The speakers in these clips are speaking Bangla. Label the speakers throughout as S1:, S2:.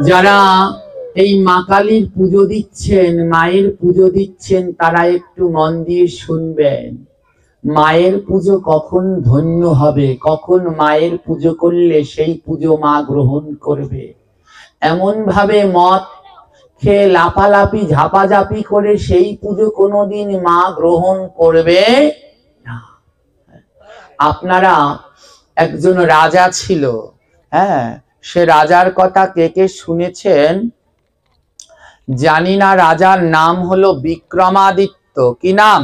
S1: যারা এই মা কালীর পুজো দিচ্ছেন, মায়ের পুজো দিচ্ছেন, তারা একটু মন দিয়ে শুনবেন। মায়ের পুজো কখন ধন্য হবে, কখন মায়ের পুজো করলে সেই পুজো মা গ্রহণ করবে। এমন ভাবে মদ খেয়ে লাফালাফি ঝাপাঝাপি করে সেই পুজো কোনোদিন মা গ্রহণ করবে না। আপনারা একজন রাজা ছিল, হ্যাঁ, সে রাজার কথা কে কে শুনেছেন জানি না। রাজার নাম হলো বিক্রমাদিত্য। কি নাম?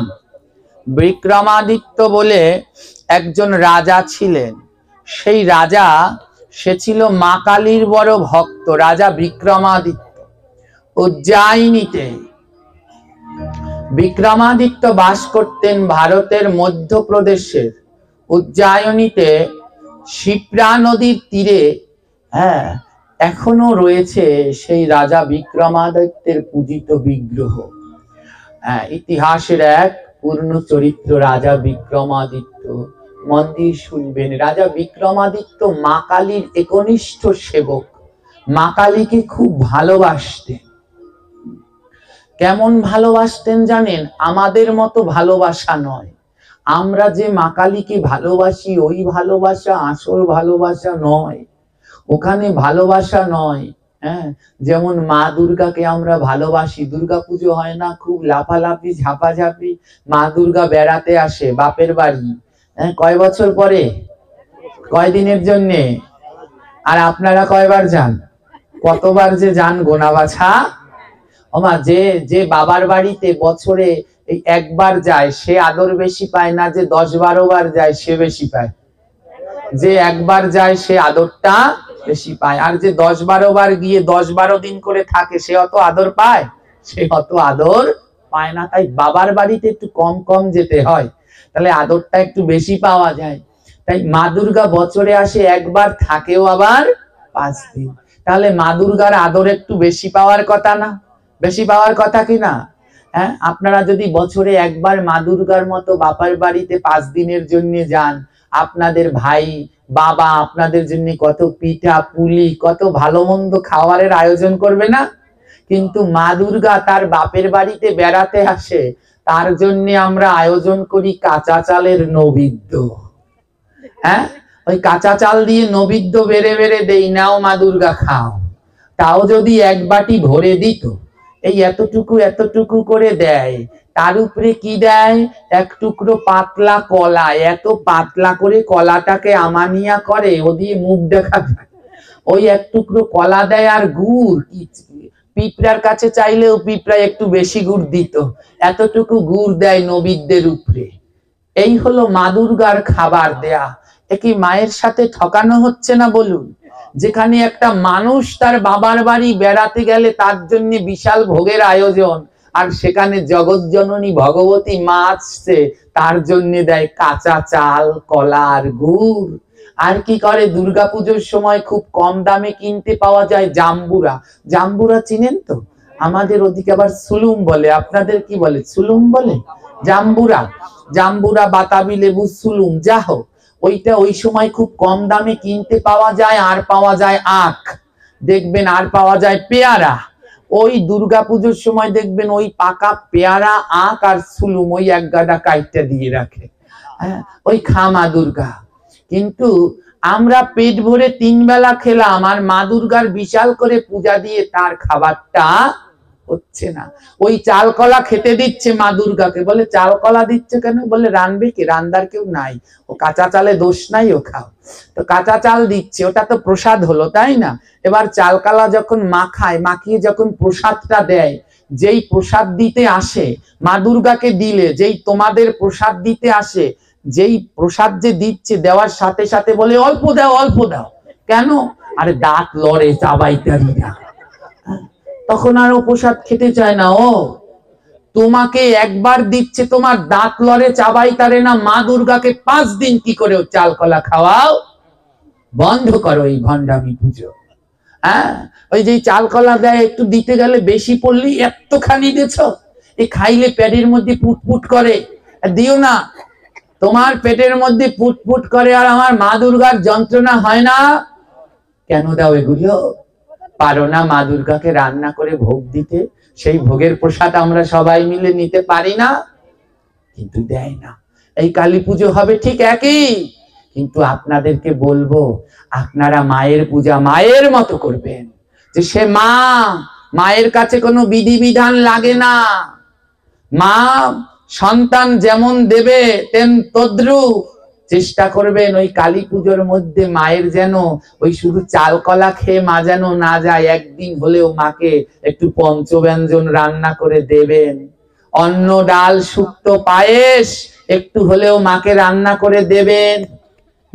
S1: বিক্রমাদিত্য বলে একজন রাজা ছিলেন। সেই রাজা, সে ছিল মা কালীর বড় ভক্ত। রাজা বিক্রমাদিত্য উজ্জয়িনীতে বিক্রমাদিত্য বাস করতেন ভারতের মধ্যপ্রদেশের উজ্জয়িনীতে শিপ্রা নদীর তীরে। হ্যাঁ, এখনো রয়েছে সেই রাজা বিক্রমাদিত্যের পূজিত বিগ্রহ। ইতিহাসের এক পূর্ণ চরিত্র রাজা বিক্রমাদিত্য। মন দিয়ে শুনবেন। রাজা বিক্রমাদিত্য মা কালীর একনিষ্ঠ সেবক। মা কালীকে খুব ভালোবাসতেন। কেমন ভালোবাসতেন জানেন? আমাদের মতো ভালোবাসা নয়। আমরা যে মা কালীকে ভালোবাসি, ওই ভালোবাসা আসল ভালোবাসা নয়। ওখানে ভালোবাসা নয়। হ্যাঁ, যেমন মা দুর্গাকে আমরা ভালোবাসি। দুর্গা পুজো হয় না, খুব লাফালাফি ঝাপাঝাপি। মা দুর্গা বেড়াতে আসে বাপের বাড়ি। হ্যাঁ, কয় বছর পরে, কয় দিনের জন্যে? আর আপনারা কয়বার যান? কতবার যে যান গোনা বাছা। ওমা, যে বাবার বাড়িতে বছরে এই একবার যায় সে আদর বেশি পায় না যে 10-12 বার যায় সে বেশি পায়? যে একবার যায় সে আদরটা বেশি পায়। আর যে 10-12 বার গিয়ে 10-12 দিন করে থাকে সে অত আদর পায়? সে অত আদর পায় না। তাই বাবার বাড়িতে একটু কম কম যেতে হয়, তাহলে আদরটা একটু বেশি পাওয়া যায়। তাই মা দুর্গা বছরে আসে একবার, থাকেও আবার 5 দিন। তাহলে মা দুর্গার আদর একটু বেশি পাওয়ার কথা না? বেশি পাওয়ার কথা কি না? হ্যাঁ, আপনারা যদি বছরে একবার মা দুর্গার মতো বাবার বাড়িতে 5 দিনের জন্য যান, আপনাদের ভাই বাবা আপনাদের জন্য কত পিঠা পুলি, কত ভালো মন্দ খাবারের আয়োজন করবে না? কিন্তু মা দুর্গা তার বাপের বাড়িতে বেড়াতে আসে, তার জন্য আমরা আয়োজন করি কাঁচা চালের নৈবেদ্য। হ্যাঁ, ওই কাঁচা চাল দিয়ে নৈবেদ্য বেড়ে বেড়ে দেই, নাও মা দুর্গা খাও। তাও যদি এক বাটি ভরে দিত, এই এতটুকু এতটুকু করে দেয়, তার উপরে কি দেয়? এক টুকরো পাতলা কলা। এত পাতলা করে কলাটাকে আমানিয়া করে, ও দিয়ে মুখ দেখা যায়। ওই এক টুকরো কলা দেয় আর গুড়। পিঁপড়ার কাছে চাইলেও পিঁপড়া একটু বেশি গুড় দিত। এতটুকু গুড় দেয় নৈবেদ্যের উপরে। এই হলো মা দুর্গার খাবার দেয়া। এ কি মায়ের সাথে ঠকানো হচ্ছে না বলুন? যেখানে একটা মানুষ তার বাবার বাড়ি বেড়াতে গেলে তার জন্য বিশাল ভোগের আয়োজন, আর সেখানে জগৎ জননী ভগবতী মা আসছে, তার জন্য দেয় কাঁচা চাল, কলা আর গুড়। আর কি করে? দুর্গাপুজোর সময় খুব কম দামে কিনতে পাওয়া যায় জাম্বুরা। জাম্বুরা চিনেন তো? আমাদের ওদিকে আবার সুলুম বলে, আপনাদের কি বলে? সুলুম বলে? জাম্বুরা, জাম্বুরা, বাতাবি লেবু, সুলুম, যা হোক, ওইটা ওই সময় খুব কম দামে কিনতে পাওয়া যায়। আর পাওয়া যায় আখ, দেখবেন, আর পাওয়া যায় পেয়ারা। ওই দুর্গাপুজোর সময় দেখবেন ওই পাকা পেয়ারা, আখ আর সুলুম ওই এক গাদা কাইটটা দিয়ে রাখে। হ্যাঁ, ওই খামা দুর্গা। কিন্তু আমরা পেট ভরে 3 বেলা খেলাম, আর মা দুর্গার বিশাল করে পূজা দিয়ে তার খাবারটা হচ্ছে না। ওই চাল কলা খেতে দিচ্ছে মা দুর্গাকে, বলে চাল কলা দিচ্ছে কেন? বলে রানবে কি? রান্দার কেউ নাই, ও কাঁচা চালে দোষ নাই, ও খাও। তো কাঁচা চাল দিচ্ছে, ওটা তো প্রসাদ হলো, তাই না? এবার চাল কলা যখন মাখায়, মাখিয়ে যখন প্রসাদটা দেয়, যেই প্রসাদ দিতে আসে মা দুর্গাকে দিলে, যেই তোমাদের প্রসাদ দিতে আসে, যেই প্রসাদ যে দিচ্ছে, দেওয়ার সাথে সাথে বলে অল্প দাও, অল্প দাও। কেন? আরে দাঁত লড়ে, চাবাইতারি না। তখন আর ও প্রসাদ খেতে চায় না। ও তোমাকে একবার দিচ্ছে, তোমার দাঁত লড়ে, চাবাইতারে না। মা দুর্গাকে 5 দিন কি করে চাল কলা খাওয়াও? বন্ধ করো এই ভণ্ডামি পুজো। হ্যাঁ, ওই যে চাল কলা দেয়, একটু দিতে গেলে বেশি পড়লি এতখানি দিয়েছ, এই খাইলে পেটের মধ্যে পুটপুট করে, দিও না। তোমার পেটের মধ্যে পুটপুট করে আর আমার মা দুর্গার যন্ত্রণা হয় না, কেন দাও এগুলো? পারো না মা দুর্গাকে রান্না করে ভোগ দিতে? সেই ভোগের প্রসাদ আমরা সবাই মিলে নিতে পারি না? কিন্তু দেয় না। এই কালী পুজো হবে ঠিক একই, কিন্তু আপনাদেরকে বলবো আপনারা মায়ের পূজা মায়ের মতো করবেন, যে সে মা, মায়ের কাছে কোনো বিধিবিধান লাগে না। মা সন্তান যেমন দেবে তেন তদ্রূপ চেষ্টা করবেন ওই কালী পুজোর মধ্যে মায়ের যেন ওই শুধু চাল কলা খেয়ে মা যেন না যায়, একদিন হলেও মাকে একটু পঞ্চব্যঞ্জন রান্না করে দেবেন। অন্ন ডাল শুক্তো পায়েস একটু হলেও মাকে রান্না করে দেবেন।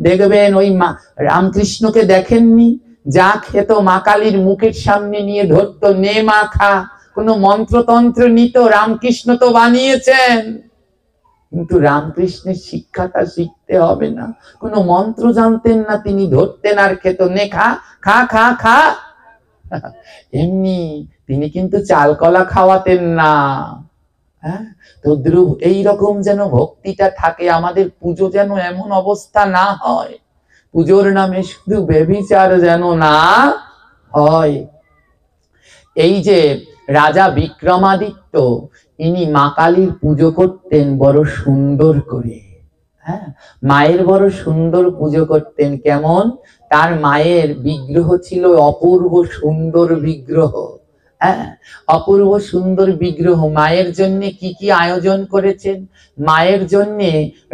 S1: দেখবেন ওই মা রামকৃষ্ণকে দেখেননি, যা খেত মা কালীর মুখের সামনে নিয়ে ধরতো, নে মা খা। কোনো মন্ত্রতন্ত্র নিত? রামকৃষ্ণ তো বানিয়েছেন, কিন্তু রামকৃষ্ণের শিক্ষাটা শিখতে হবে না। কোনো মন্ত্র জানতেন না, তিনি ধরতেন আর খেত, নে খা খা খা খা। এমনি তিনি কিন্তু চাল কলা খাওয়াতেন না। তদ্রুপ এইরকম যেন ভক্তিটা থাকে আমাদের। পুজো যেন এমন অবস্থা না হয়, পুজোর নামে শুধু ব্যভিচার যেন না হয়। এই যে রাজা বিক্রমাদিত্য, ইনি মা কালীর পুজো করতেন বড় সুন্দর করে। মায়ের বড় সুন্দর পুজো করতেন। কেমন? তার মায়ের বিগ্রহ ছিল অপূর্ব সুন্দর বিগ্রহ। অপূর্ব সুন্দর বিগ্রহ। মায়ের জন্য কি কি আয়োজন করেছেন? মায়ের জন্য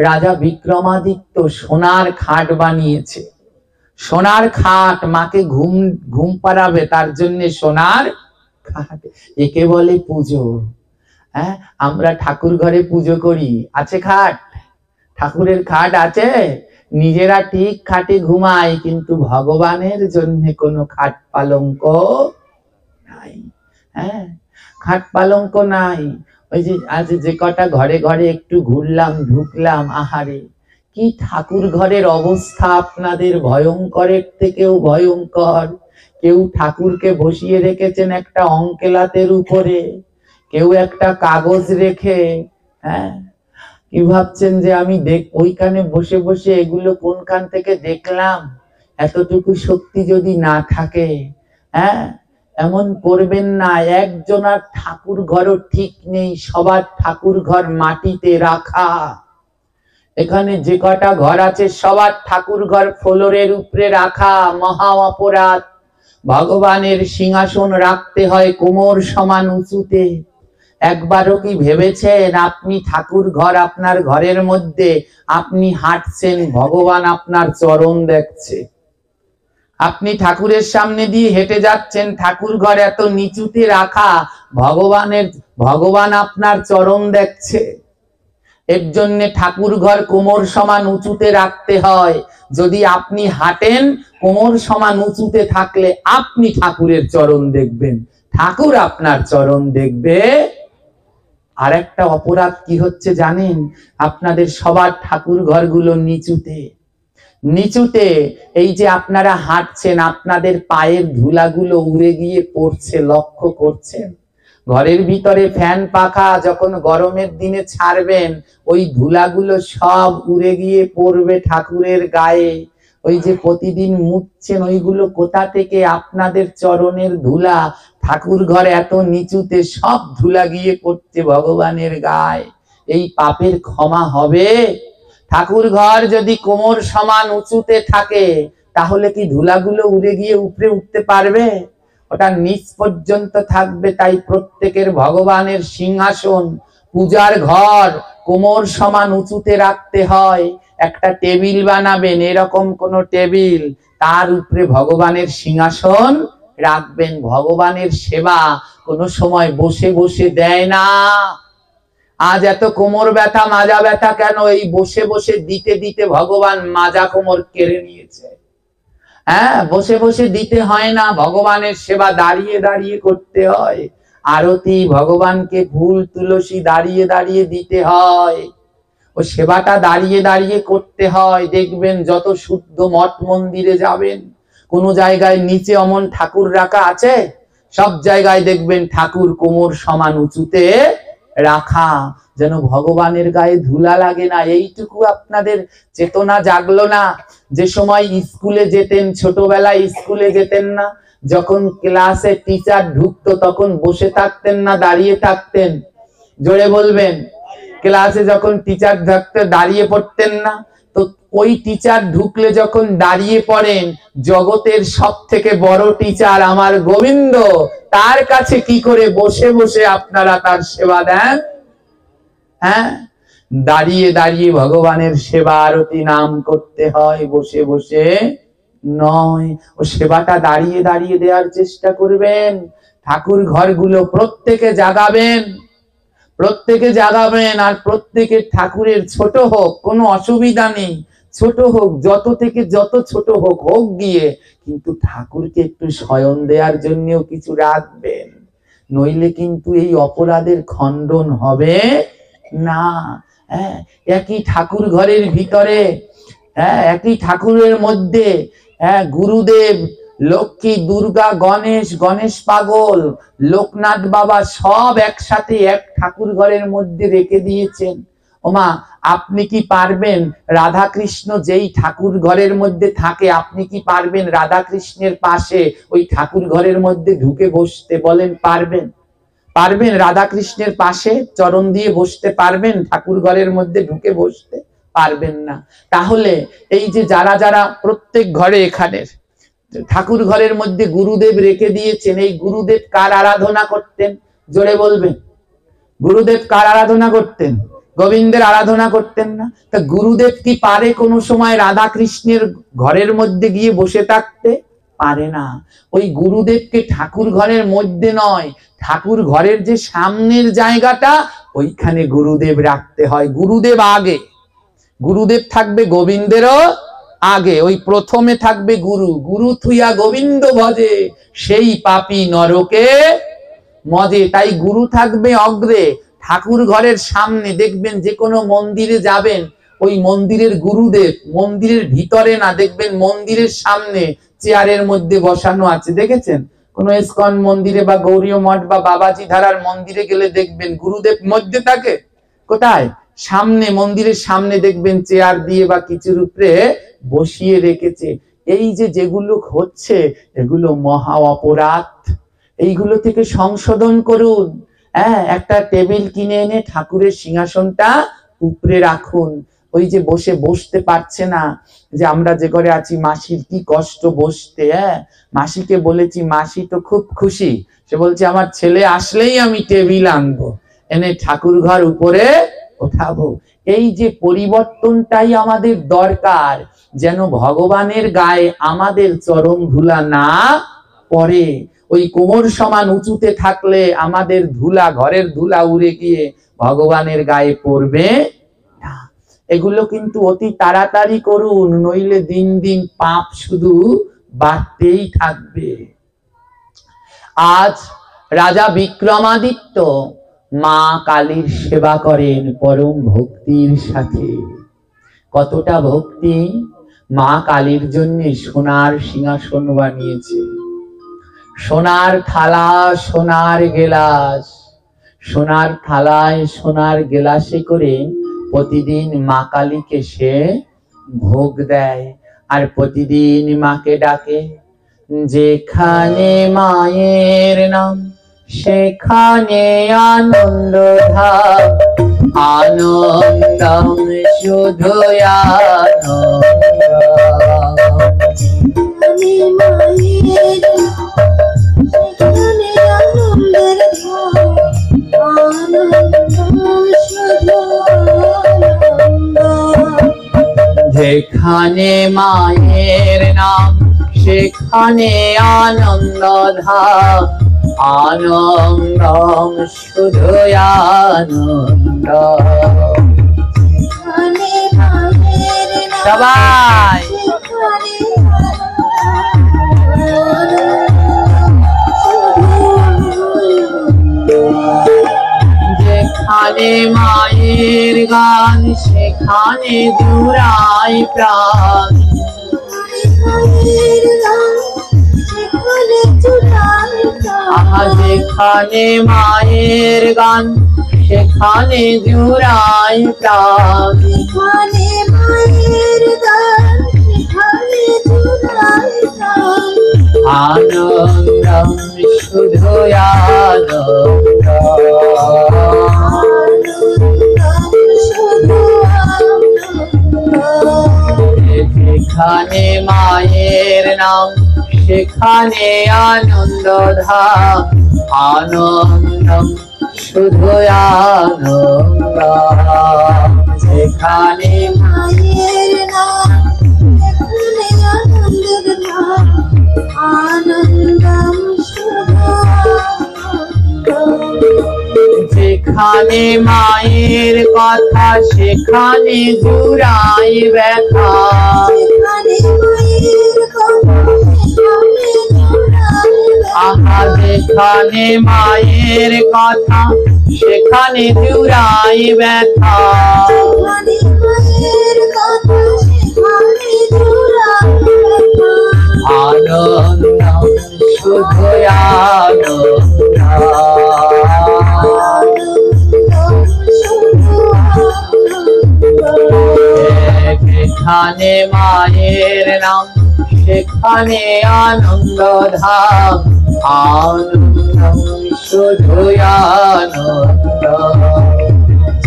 S1: রাজা বিক্রমাদিত্য সোনার খাট বানিয়েছে। সোনার খাট, মাকে ঘুম পাড়াবে তার জন্য সোনার খাট। একে বলে পুজো। আমরা ঠাকুর ঘরে পুজো করি, আছে খাট? ঠাকুরের খাট আছে? নিজেরা ঠিক খাটে ঘুমাই, কিন্তু ভগবানের জন্য কোনো খাট পালঙ্ক নাই। খাট পালঙ্ক নাই। ওই যে আজ যে কটা ঘরে ঘরে একটু ঘুরলাম, ঢুকলাম, আহারে কি ঠাকুর ঘরের অবস্থা আপনাদের! ভয়ঙ্করের থেকেও ভয়ঙ্কর। কেউ ঠাকুরকে বসিয়ে রেখেছেন একটা অঙ্কেলাতের উপরে, কেউ একটা কাগজ রেখে। কি ভাবছেন যে আমি ওইখানে বসে বসে এগুলো কোনখান থেকে দেখলাম? এতটুকু শক্তি যদি না থাকে, এমন করবেন না। একজনের ঠাকুর ঘরও ঠিক নেই, সবার ঠাকুর ঘর মাটিতে রাখা। এখানে যে কটা ঘর আছে সবার ঠাকুর ঘর ফ্লোরের উপরে রাখা, মহা অপরাধ। ভগবানের সিংহাসন রাখতে হয় কোমর সমান উঁচুতে। একবারও কি ভেবেছেন আপনি ঠাকুর ঘর আপনার ঘরের মধ্যে, আপনি হাঁটছেন, ভগবান আপনার চরণ দেখছে। আপনি ঠাকুরের সামনে দিয়ে হেঁটে যাচ্ছেন, ঠাকুর ঘর এত নিচুতে রাখা, ভগবান আপনার চরণ দেখছে। এর জন্য ঠাকুর ঘর কোমর সমান উঁচুতে রাখতে হয়। যদি আপনি হাঁটেন কোমর সমান উঁচুতে থাকলে আপনি ঠাকুরের চরণ দেখবেন, ঠাকুর আপনার চরণ দেখবে। আর একটা অপরাধ কি হচ্ছে জানেন? আপনাদের সবার ঠাকুর ঘরগুলো নিচুতে। নিচুতে এই যে আপনারা হাঁটছেন, আপনাদের পায়ের ধুলাগুলো উড়ে গিয়ে পড়ছে, লক্ষ্য করছেন? ঘরের ভিতরে ফ্যান পাখা যখন গরমের দিনে ছাড়বেন, ওই ধুলাগুলো সব উড়ে গিয়ে পড়বে ঠাকুরের গায়ে। ওই যে প্রতিদিন মুছছেন, ওইগুলো কোথা থেকে? আপনাদের চরণের ধুলা। ঠাকুর ঘর এত নিচুতে, সব ধুলা গিয়ে পড়ছে ভগবানের গায়ে। এই পাপের ক্ষমা হবে? ঠাকুর ঘর যদি কোমর সমান উঁচুতে থাকে, তাহলে কি ধুলাগুলো উড়ে গিয়ে উপরে উঠতে পারবে? ওটা নিচ পর্যন্ত থাকবে। তাই প্রত্যেকের ভগবানের সিংহাসন, পূজার ঘর কোমর সমান উঁচুতে রাখতে হয়। একটা টেবিল বানাবেন, এরকম কোন টেবিল, তার উপরে ভগবানের সিংহাসন রাখবেন। ভগবানের সেবা কোনো সময় বসে বসে দেয় না। আজ এত কোমর ব্যথা, মাজা ব্যথা কেন? এই বসে বসে দিতে দিতে ভগবান মাজা কোমর কেড়ে নিয়েছে। বসে বসে দিতে হয় না, ভগবানের সেবা দাঁড়িয়ে দাঁড়িয়ে করতে হয়। আরতি ভগবানকে ফুল তুলসী দাঁড়িয়ে দাঁড়িয়ে দিতে হয়। ও সেবাটা দাঁড়িয়ে দাঁড়িয়ে করতে হয়। দেখবেন যত শুদ্ধ মঠ মন্দিরে যাবেন, কোন জায়গায় নিচে অমন ঠাকুর রাখা আছে? সব জায়গায় দেখবেন ঠাকুর কোমর সমান উঁচুতে রাখা, যেন ভগবানের গায়ে ধুলা লাগে না। এইটুকু আপনাদের চেতনা জাগলো না? যে সময় স্কুলে যেতেন, ছোটবেলায় স্কুলে যেতেন না, যখন ক্লাসে টিচার ঢুকতো তখন বসে থাকতেন না দাঁড়িয়ে থাকতেন? জোরে বলবেন। ক্লাসে যখন টিচার ঢুকতে দাঁড়িয়ে পড়তেন না? তো ওই টিচার ঢুকলে যখন দাঁড়িয়ে পড়েন, জগতের সব থেকে বড় টিচার আমার গোবিন্দ, তার কাছে কি করে বসে বসে আপনারা তার সেবা দেন? হ্যাঁ, দাঁড়িয়ে দাঁড়িয়ে ভগবানের সেবা আরতি নাম করতে হয়, বসে বসে নয়। ও সেবাটা দাঁড়িয়ে দাঁড়িয়ে দেওয়ার চেষ্টা করবেন। ঠাকুর ঘরগুলো প্রত্যেকে জাগাবেন, প্রত্যেকে জাগাবেন। আর প্রত্যেকের ঠাকুরের ছোট হোক কোনো অসুবিধা নেই, ছোট হোক, যত থেকে যত ছোট হোক হোক গিয়ে, কিন্তু ঠাকুরকে একটু শয়ন দেওয়ার জন্যও কিছু রাখবেন, নইলে কিন্তু এই অপরাধের খণ্ডন হবে না। হ্যাঁ, একই ঠাকুর ঘরের ভিতরে, হ্যাঁ, একই ঠাকুরের মধ্যে, হ্যাঁ, গুরুদেব, লক্ষ্মী, দুর্গা, গণেশ, গণেশ পাগল, লোকনাথ বাবা সব একসাথে এক ঠাকুর ঘরের মধ্যে রেখে দিয়েছেন। ওমা, আপনি কি পারবেন রাধা কৃষ্ণ যেই ঠাকুর ঘরের মধ্যে থাকে, আপনি কি পারবেন রাধা কৃষ্ণের পাশে ওই ঠাকুর ঘরের মধ্যে ঢুকে বসতে? বলেন, পারবেন? পারবেন রাধা কৃষ্ণের পাশে চরণ দিয়ে বসতে পারবেন? ঠাকুর ঘরের মধ্যে ঢুকে বসতে পারবেন না। তাহলে এই যে যারা যারা প্রত্যেক ঘরে এখানের ঠাকুর ঘরের মধ্যে গুরুদেব রেখে দিয়েছেন, এই গুরুদেব কার আরাধনা করতেন? জোরে বলবেন। গুরুদেব কার আরাধনা করতেন? গোবিন্দের আরাধনা করতেন না? তা গুরুদেব কি পারে কোনো সময় রাধা কৃষ্ণের ঘরের মধ্যে গিয়ে বসে থাকতে? পারে না। ওই গুরুদেবকে ঠাকুর ঘরের মধ্যে নয়, ঠাকুর ঘরের যে সামনের জায়গাটা, ওইখানে গুরুদেব রাখতে হয়। গুরুদেব আগে, গুরুদেব থাকবে গোবিন্দেরও আগে। ওই প্রথমে থাকবে গুরু। গুরু থুইয়া গোবিন্দ ভজে, সেই পাপী নরকে মজে। তাই গুরু থাকবে অগ্রে, ঠাকুর ঘরের সামনে। দেখবেন যে কোনো মন্দিরে যাবেন, ওই মন্দিরের গুরুদেব মন্দিরের ভিতরে না, দেখবেন মন্দিরের সামনে চেয়ারের মধ্যে বসানো আছে। দেখেছেন? কোন ইস্কন মন্দিরে বা গৌরীয় মঠ বা বাবাজি ধারার মন্দিরে গেলে দেখবেন গুরুদেব মধ্যে থাকে। কোথায়? সামনে, মন্দিরের সামনে দেখবেন চেয়ার দিয়ে বা কিছুর উপরে বসিয়ে রেখেছে। এই যে যেগুলো হচ্ছে, এগুলো মহা অপরাধ। এইগুলো থেকে সংশোধন করুন। হ্যাঁ, একটা টেবিল কিনে এনে ঠাকুরের সিংহাসনটা উপরে রাখুন। ওই যে বসতে পারছে না, যে আমরা যে ঘরে আছি, মাসির কি কষ্ট বসতে। হ্যাঁ, মাসিকে বলেছি, মাসি তো খুব খুশি। সে বলছে আমার ছেলে আসলেই আমি টেবিল আনবো, এনে ঠাকুর ঘর উপরে ওঠাবো। এই যে পরিবর্তনটাই আমাদের দরকার, যেন ভগবানের গায়ে আমাদের চরণ ধুলা না পড়ে। ওই কোমর সমান উঁচুতে থাকলে আমাদের ধুলা, ঘরের ধুলা উড়ে গিয়ে ভগবানের গায়ে পড়বে না। এগুলো কিন্তু অতি তাড়াতাড়ি করুন, নইলে দিন দিন পাপ শুধু বাড়তেই থাকবে। আজ রাজা বিক্রমাদিত্য মা কালীর সেবা করেন পরম ভক্তির সাথে। কতটা ভক্তি! মা কালীর জন্য সোনার সিংহাসন বানিয়েছে, সোনার থালা, সোনার গেলাস, সোনার থালায় সোনার গেলাসে করে প্রতিদিন মা কালীকে সে ভোগ দেয়। আর প্রতিদিন মাকে ডাকে, যেখানে মায়ের নাম সেখানে আনন্দ ধাম, আনন্দম শুধু আনন্দ। যেখানে মায়ের নাম সেখানে আনন্দ ধাম, আনন্দম শুধু আনন্দ। সবাই যেখানে মায়ের গান সেখানে জুড়াই প্রাণ, যেখানে মায়ের গান সেখানে জুড়াই প্রাণ, আনন্দম শুধু আনন্দ। যেখানে মায়ের নাম সেখানে আনন্দ ধাম, আনন্দম শুধু আনন্দ। যেখানে
S2: মায়ের নাম সেখানে আনন্দের ধাম, আনন্দম শুধু আনন্দ।
S1: যেখানে মায়ের কথা সেখানে জুড়াই ব্যথা,
S2: যেখানে মায়ের কথা সেখানে জোড়ায়
S1: আহা যেখানে মায়ের কথা সেখানে জুড়াই ব্যথা।
S2: যেখানে মায়ের কথা সেখানে জোড়ায় ব্যথা।
S1: আনন্দম শুধু আনন্দ।
S2: আনন্দম শুধু আনন্দ।
S1: যেখানে মায়ের নাম সেখানে আনন্দ ধাম, আনন্দম শুধু আনন্দ।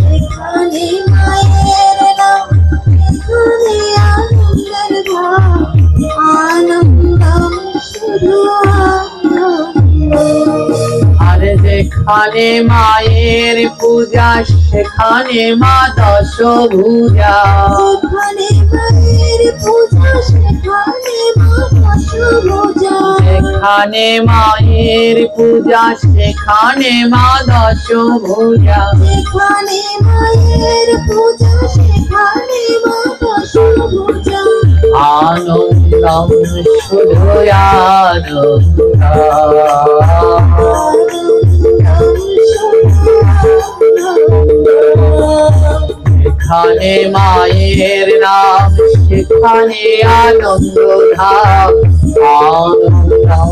S2: যেখানে মায়ের নাম সেখানে আনন্দের ধাম, আনন্দম শুধু আনন্দ।
S1: আর যেখানে মায়ের পূজা সেখানে মা দশভুজা,
S2: যেখানে মায়ের পূজা সেখানে মা দশভুজা।
S1: যেখানে মায়ের পূজা সেখানে মা দশভুজা।
S2: যেখানে মায়ের পূজা সেখানে মা দশভুজা।
S1: আনন্দম শুধু আনন্দ।
S2: আনন্দম শুধু আনন্দ।
S1: যেখানে মায়ের নাম সেখানে আনন্দ ধাম, আনন্দম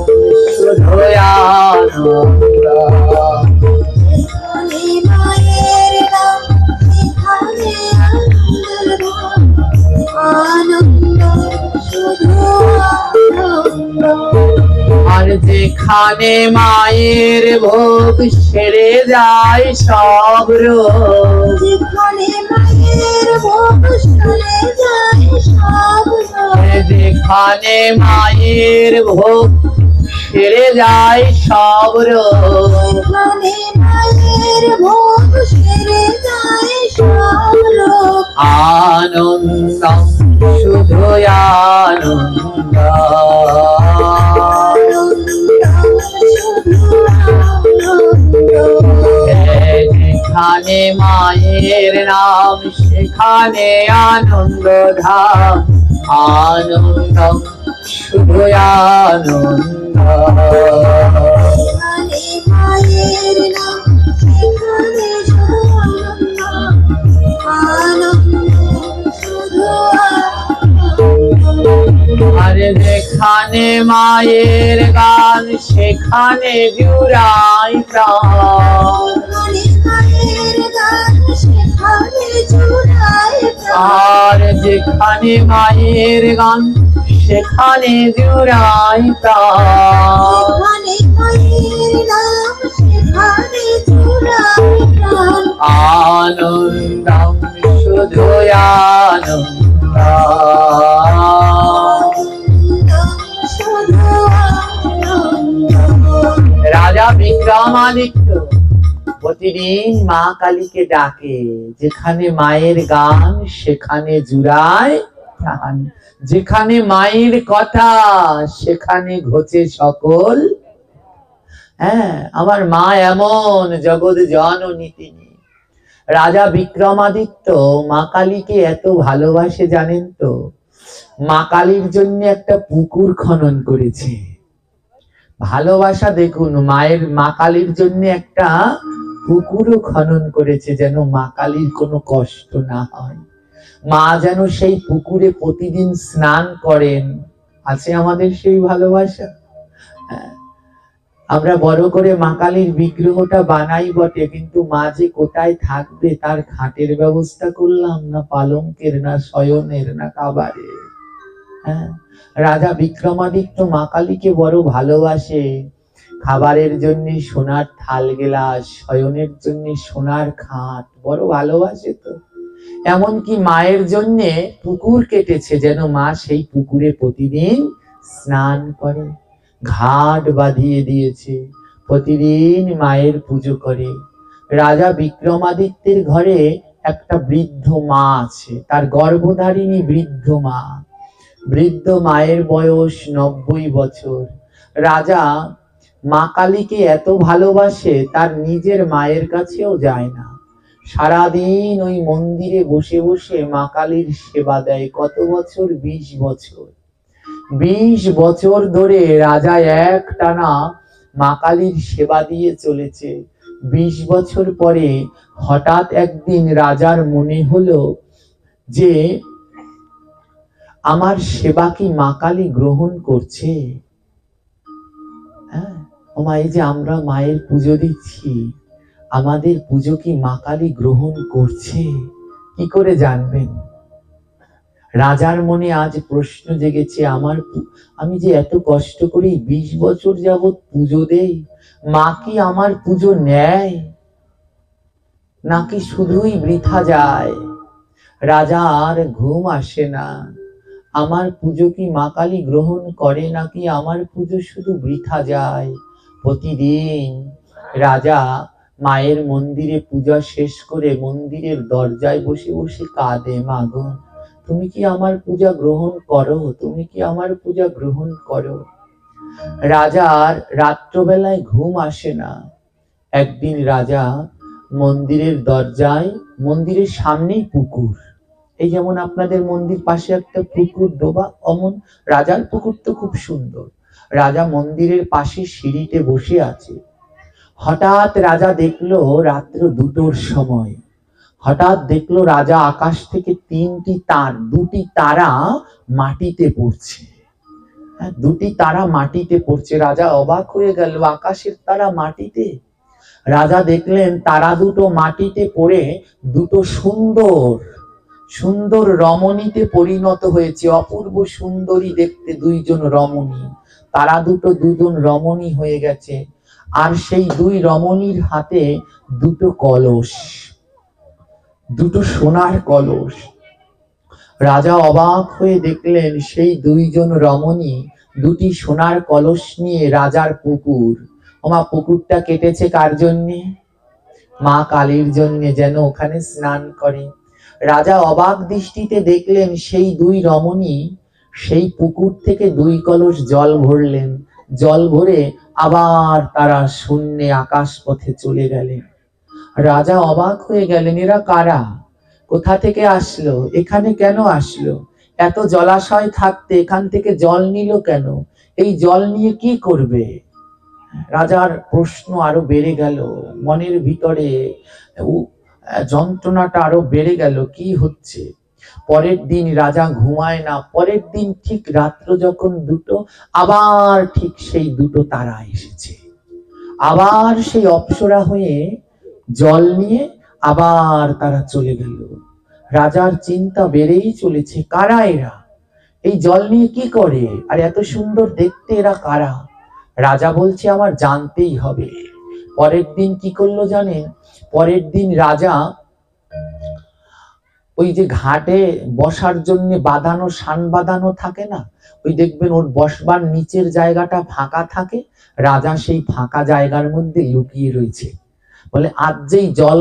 S1: শুধু আনন্দ।
S2: যেখানে মায়ের নাম সেখানে আনন্দের ধাম, আনন্দম শুধু আনন্দ।
S1: আর যেখানে মায়ের ভোগ সেরে যায় সব রোগ,
S2: যেখানে মায়ের ভোগ সেরে যায় সব রোগ।
S1: যেখানে মায়ের ভোগ সেরে যায় সব রোগ।
S2: যেখানে মায়ের ভোগ সেরে যায় সব রোগ।
S1: আনন্দম শুধু আনন্দ।
S2: আনন্দম শুধু আনন্দ।
S1: যেখানে মায়ের নাম সেখানে আনন্দ ধাম, আনন্দম শুধু আনন্দ।
S2: যেখানে মায়ের নাম সেখানে শুধু আনন্দ, আনন্দম শুধু আনন্দ।
S1: আর যেখানে মায়ের গান সেখানে জুড়াই প্রাণ,
S2: যেখানে মায়ের গান সেখানে জোড়ায় প্রাণ।
S1: আর যেখানে মায়ের গান সেখানে জুড়াই প্রাণ।
S2: যেখানে মায়ের নাম সেখানে জোড়ায় প্রাণ।
S1: আনন্দম শুধু আনন্দ।
S2: আনন্দম শুধু আনন্দ।
S1: রাজা বিক্রমাদিত্য প্রতিদিন মা কালীকে ডাকে, যেখানে মায়ের গান সেখানে জুড়ায় প্রাণ, যেখানে মায়ের কথা সেখানে ঘটে সকল। হ্যাঁ, আমার মা এমন জগৎ জননী তিনি। রাজা বিক্রমাদিত্য মা কালীকে এত ভালোবাসে জানেন তো, মা কালীর জন্য একটা পুকুর খনন করেছে। ভালোবাসা দেখুন, মায়ের মা কালীর জন্য একটা পুকুরও খনন করেছে, যেন মা কালীর কোনো কষ্ট না হয়, মা যেন সেই পুকুরে প্রতিদিন স্নান করেন। আছে আমাদের সেই ভালোবাসা। আমরা বড় করে মা কালীর বিগ্রহটা বানাই বটে, কিন্তু মা যে কোথায় থাকবে তার খাটের ব্যবস্থা করলাম না, পালঙ্কের, না শয়নের, না খাবারের। হ্যাঁ, রাজা বিক্রমাদিত্য মা কালীকে বড় ভালোবাসে। খাবারের জন্য সোনার থাল গেলাস, শয়নের জন্য সোনার খাট, বড় ভালোবাসে তো। এমনকি মায়ের জন্য পুকুর কেটেছে, যেন মা সেই পুকুরে প্রতিদিন স্নান করে। ঘাট বাঁধিয়ে দিয়েছে, প্রতিদিন মায়ের পুজো করে। রাজা বিক্রমাদিত্যের ঘরে একটা বৃদ্ধ মা আছে, তার গর্ভধারিণী বৃদ্ধ মা। বৃদ্ধ মায়ের বয়স 90 বছর। রাজা মা কালীকে এত ভালোবাসে, তার নিজের মায়ের কাছেও যায় না। সারাদিন ওই মন্দিরে বসে বসে মা কালীর সেবা দেয়। কত বছর? 20 বছর। 20 বছর ধরে রাজা একটানা মা কালীর সেবা দিয়ে চলেছে। 20 বছর পরে হঠাৎ একদিন রাজার মনে হলো যে আমার সেবা কি মা কালী গ্রহণ করছে? হ্যাঁ, ও মা, এই যে আমরা মায়ের পুজো দিচ্ছি, আমাদের পুজো কি মা কালী গ্রহণ করছে? কি করে জানবেন? রাজার মনে আজ প্রশ্ন জেগেছে, আমি যে এত কষ্ট করি 20 বছর যাবৎ পুজো দেই, মা কি আমার পুজো নেয় নাকি শুধুই বৃথা যায়? রাজা আর ঘুম আসে না। আমার পুজো কি মা কালী গ্রহণ করে নাকি আমার পুজো শুধু বৃথা যায়? প্রতিদিন রাজা মায়ের মন্দিরে পূজা শেষ করে মন্দিরের দরজায় বসে বসে কাঁদে, মাগো তুমি কি আমার পূজা গ্রহণ করো? তুমি কি আমার পূজা গ্রহণ করো? রাজার রাত্রবেলায় ঘুম আসে না। একদিন রাজা মন্দিরের দরজায়, মন্দিরের সামনেই পুকুর, এই যেমন আপনাদের মন্দির পাশে একটা পুকুর ডোবা, অমন রাজার পুকুর তো খুব সুন্দর। রাজা মন্দিরের পাশে সিঁড়িতে বসে আছে। হঠাৎ রাজা দেখলো রাত্র 2টোর সময়, হঠাৎ দেখলো রাজা আকাশ থেকে দুটি তারা মাটিতে পড়ছে। দুটি তারা মাটিতে পড়ছে। রাজা অবাক হয়ে গেল, আকাশের তারা মাটিতে। রাজা দেখলেন তারা দুটো মাটিতে পড়ে দুটো সুন্দর সুন্দর রমণীতে পরিণত হয়েছে। অপূর্ব সুন্দরী দেখতে দুইজন রমণী, তারা দুজন রমণী হয়ে গেছে। আর সেই দুই রমণীর হাতে দুটো কলস, দুটো সোনার কলস। রাজা অবাক হয়ে দেখলেন সেই দুইজন রমণী দুটি সোনার কলস নিয়ে রাজার পুকুর, পুকুরটা কেটেছে কার জন্যে? মা কালীর জন্যে, যেন ওখানে স্নান করে। রাজা অবাক দৃষ্টিতে দেখলেন সেই দুই রমণী সেই পুকুর থেকে 2 কলস জল ভরলেন। জল ভরে আবার তারা শূন্যে আকাশ পথে চলে গেলেন। রাজা অবাক হয়ে গেলেন, এরা কারা? কোথা থেকে আসলো? এখানে কেন আসলো? এত জলাশয় থাকতে এখান থেকে জল নিল কেন? এই জল নিয়ে কি করবে? রাজার প্রশ্ন আরো বেড়ে গেল, মনের ভিতরে যন্ত্রণাটা আরো বেড়ে গেল, কি হচ্ছে? পরের দিন রাজা ঘুমায় না। পরের দিন ঠিক রাত্র যখন 2টো, আবার ঠিক সেই 2টো তারা এসেছে। আবার সেই অপ্সরা হয়ে জল নিয়ে আবার তারা চলে গেল। রাজার চিন্তা বেড়েই চলেছে, কারা এরা? এই জল নিয়ে কি করে? আর এত সুন্দর দেখতে এরা কারা? রাজা বলছে আমার জানতেই হবে। পরের দিন কি করলো জানেন? পরের দিন রাজা ওই যে ঘাটে বসার জন্য বাঁধানো, শান বাঁধানো থাকে না, ওই দেখবেন ওর বসবার নিচের জায়গাটা ফাঁকা থাকে। রাজা সেই ফাঁকা জায়গার মধ্যে লুকিয়ে রয়েছে। বলে আজ যেই জল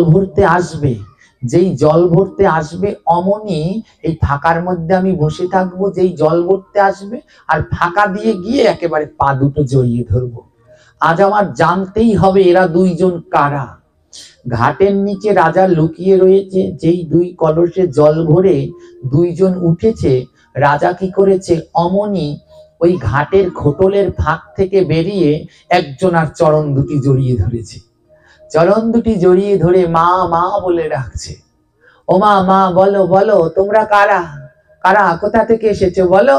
S1: ভরতে আসবে অমনি এই ফাঁকার মধ্যে আমি বসে থাকবো। যেই জল ভরতে আসবে আর ফাঁকা দিয়ে গিয়ে একেবারে পা দুটো জড়িয়ে ধরবো। আজ আমার জানতেই হবে এরা দুইজন কারা। ঘাটের নিচে রাজা লুকিয়ে রয়েছে। যেই 2 কলসে জল ভরে দুইজন উঠেছে, রাজা কি করেছে, অমনি ওই ঘাটের খোটলের ফাঁক থেকে বেরিয়ে একজন আর চরণ দুটি জড়িয়ে ধরেছে। চরণ দুটি জড়িয়ে ধরে মা মা বলে ডাকছে। ও মা, মা বলো বলো, তোমরা কারা? কারা? কোথা থেকে এসেছো বলো?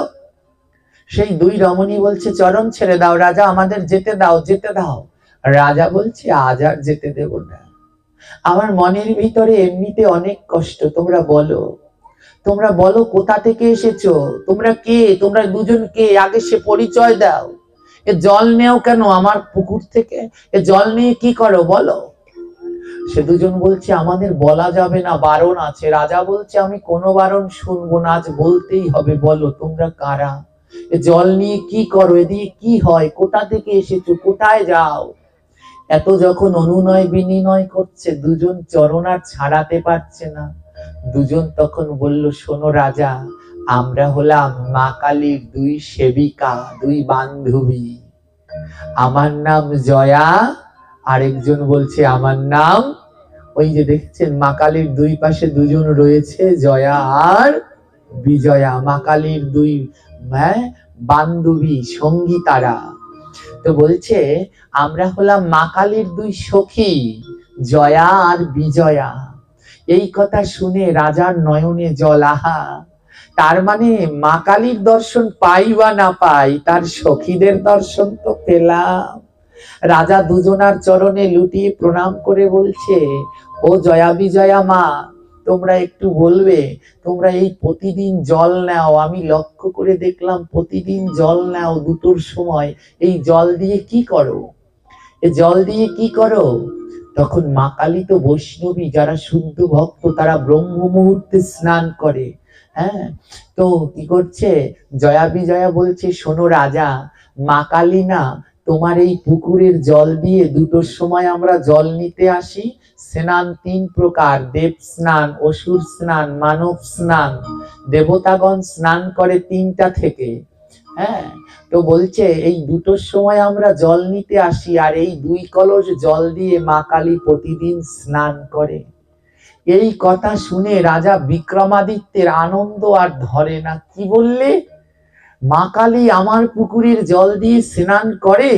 S1: সেই 2 রমণী বলছে, চরণ ছেড়ে দাও রাজা, আমাদের যেতে দাও, যেতে দাও। রাজা বলছে, আজ আর যেতে দেব না। আমার মনের ভিতরে এমনিতে অনেক কষ্ট, তোমরা বলো। তোমরা বলো কোথা থেকে এসেছো, তোমরা কে, তোমরা দুজন কে, আগে সে পরিচয় দাও। এ জল নেও কেন আমার পুকুর থেকে, এ জল নিয়ে কি করো বলো। সে দুজন বলছে আমাদের বলা যাবে না, বারণ আছে। রাজা বলছে আমি কোনো বারণ শুনবো না, আজ বলতেই হবে, বলো তোমরা কারা, এ জল নিয়ে কি করো, এ দিয়ে কি হয়, কোথা থেকে এসেছো, কোথায় যাও। এত যখন অনুনয় বিনিময় করছে, দুজন চরণ আর ছাড়াতে পারছে না। দুজন তখন বলল শোনো রাজা, আমরা হলাম মা কালীর দুই সেবিকা, দুই বান্ধবী। আমার নাম জয়া, আরেকজন বলছে আমার নাম, ওই যে দেখছেন মা কালীর দুই পাশে দুজন রয়েছে, জয়া আর বিজয়া, মা কালীর দুই বান্ধবী সঙ্গী তারা। তো বলছে আমরা হলাম মা কালীর দুই সখী, জয়া আর বিজয়া। এই কথা শুনে রাজার নয়নে জল, আহা, তার মানে মা কালীর দর্শন পাই বা না পাই, তার সখীদের দর্শন তো পেলাম। রাজা দুজনার চরণে লুটিয়ে প্রণাম করে বলছে ও জয়া বিজয়া মা, তোমরা একটু বলবে, তোমরা এই প্রতিদিন জল নাও, আমি লক্ষ্য করে দেখলাম প্রতিদিন জল নাও দুটোর সময়, এই জল দিয়ে কি করো, এ জল দিয়ে কি করো। তখন মা কালী তো বৈষ্ণবী, যারা শুদ্ধ ভক্ত তারা ব্রহ্ম মুহূর্তে স্নান করে। হ্যাঁ, তো কি করছে, জয়া বিজয়া বলছে শোনো রাজা, মা কালী না তোমার এই পুকুরের জল দিয়ে দুটোর সময় আমরা জল নিতে আসি। স্নান তিন প্রকার, দেব স্নান, অসুর স্নান, মানব স্নান। দেবতাগণ স্নান করে তিনটা থেকে। হ্যাঁ, তো বলছে এই দুটোর সময় আমরা জল নিতে আসি, আর এই দুই কলস জল দিয়ে মা কালী প্রতিদিন স্নান করে। এই কথা শুনে রাজা বিক্রমাদিত্যের আনন্দ আর ধরে না। কি বললে, মা কালী আমার পুকুরের জল দিয়ে স্নান করে,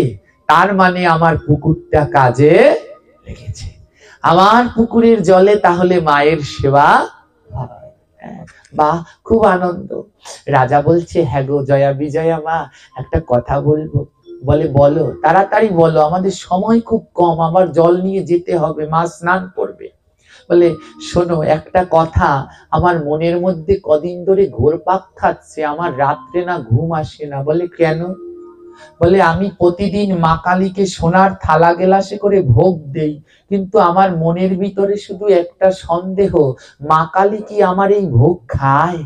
S1: তার মানে আমার পুকুরটা কাজে লেগেছে, আমার পুকুরের জলে তাহলে মায়ের সেবা হয়। বাহ, খুব আনন্দ। রাজা বলছে হ্যাঁ গো জয়া বিজয়া মা, একটা কথা বলবো। বলে বলো, তাড়াতাড়ি বলো, আমাদের সময় খুব কম, আমার জল নিয়ে যেতে হবে, মা স্নান করবে। বলে শোনো একটা কথা, আমার মনের মধ্যে কদিন ধরে ঘোরপাক খাচ্ছে, আমার রাত্রে না ঘুম আসে না। বলে কেন? বলে আমি প্রতিদিন মা কালীকে সোনার থালা গেলাসে করে ভোগ দেই, কিন্তু আমার মনের ভিতরে শুধু একটা সন্দেহ, মা কালী কি আমার এই ভোগ খায়?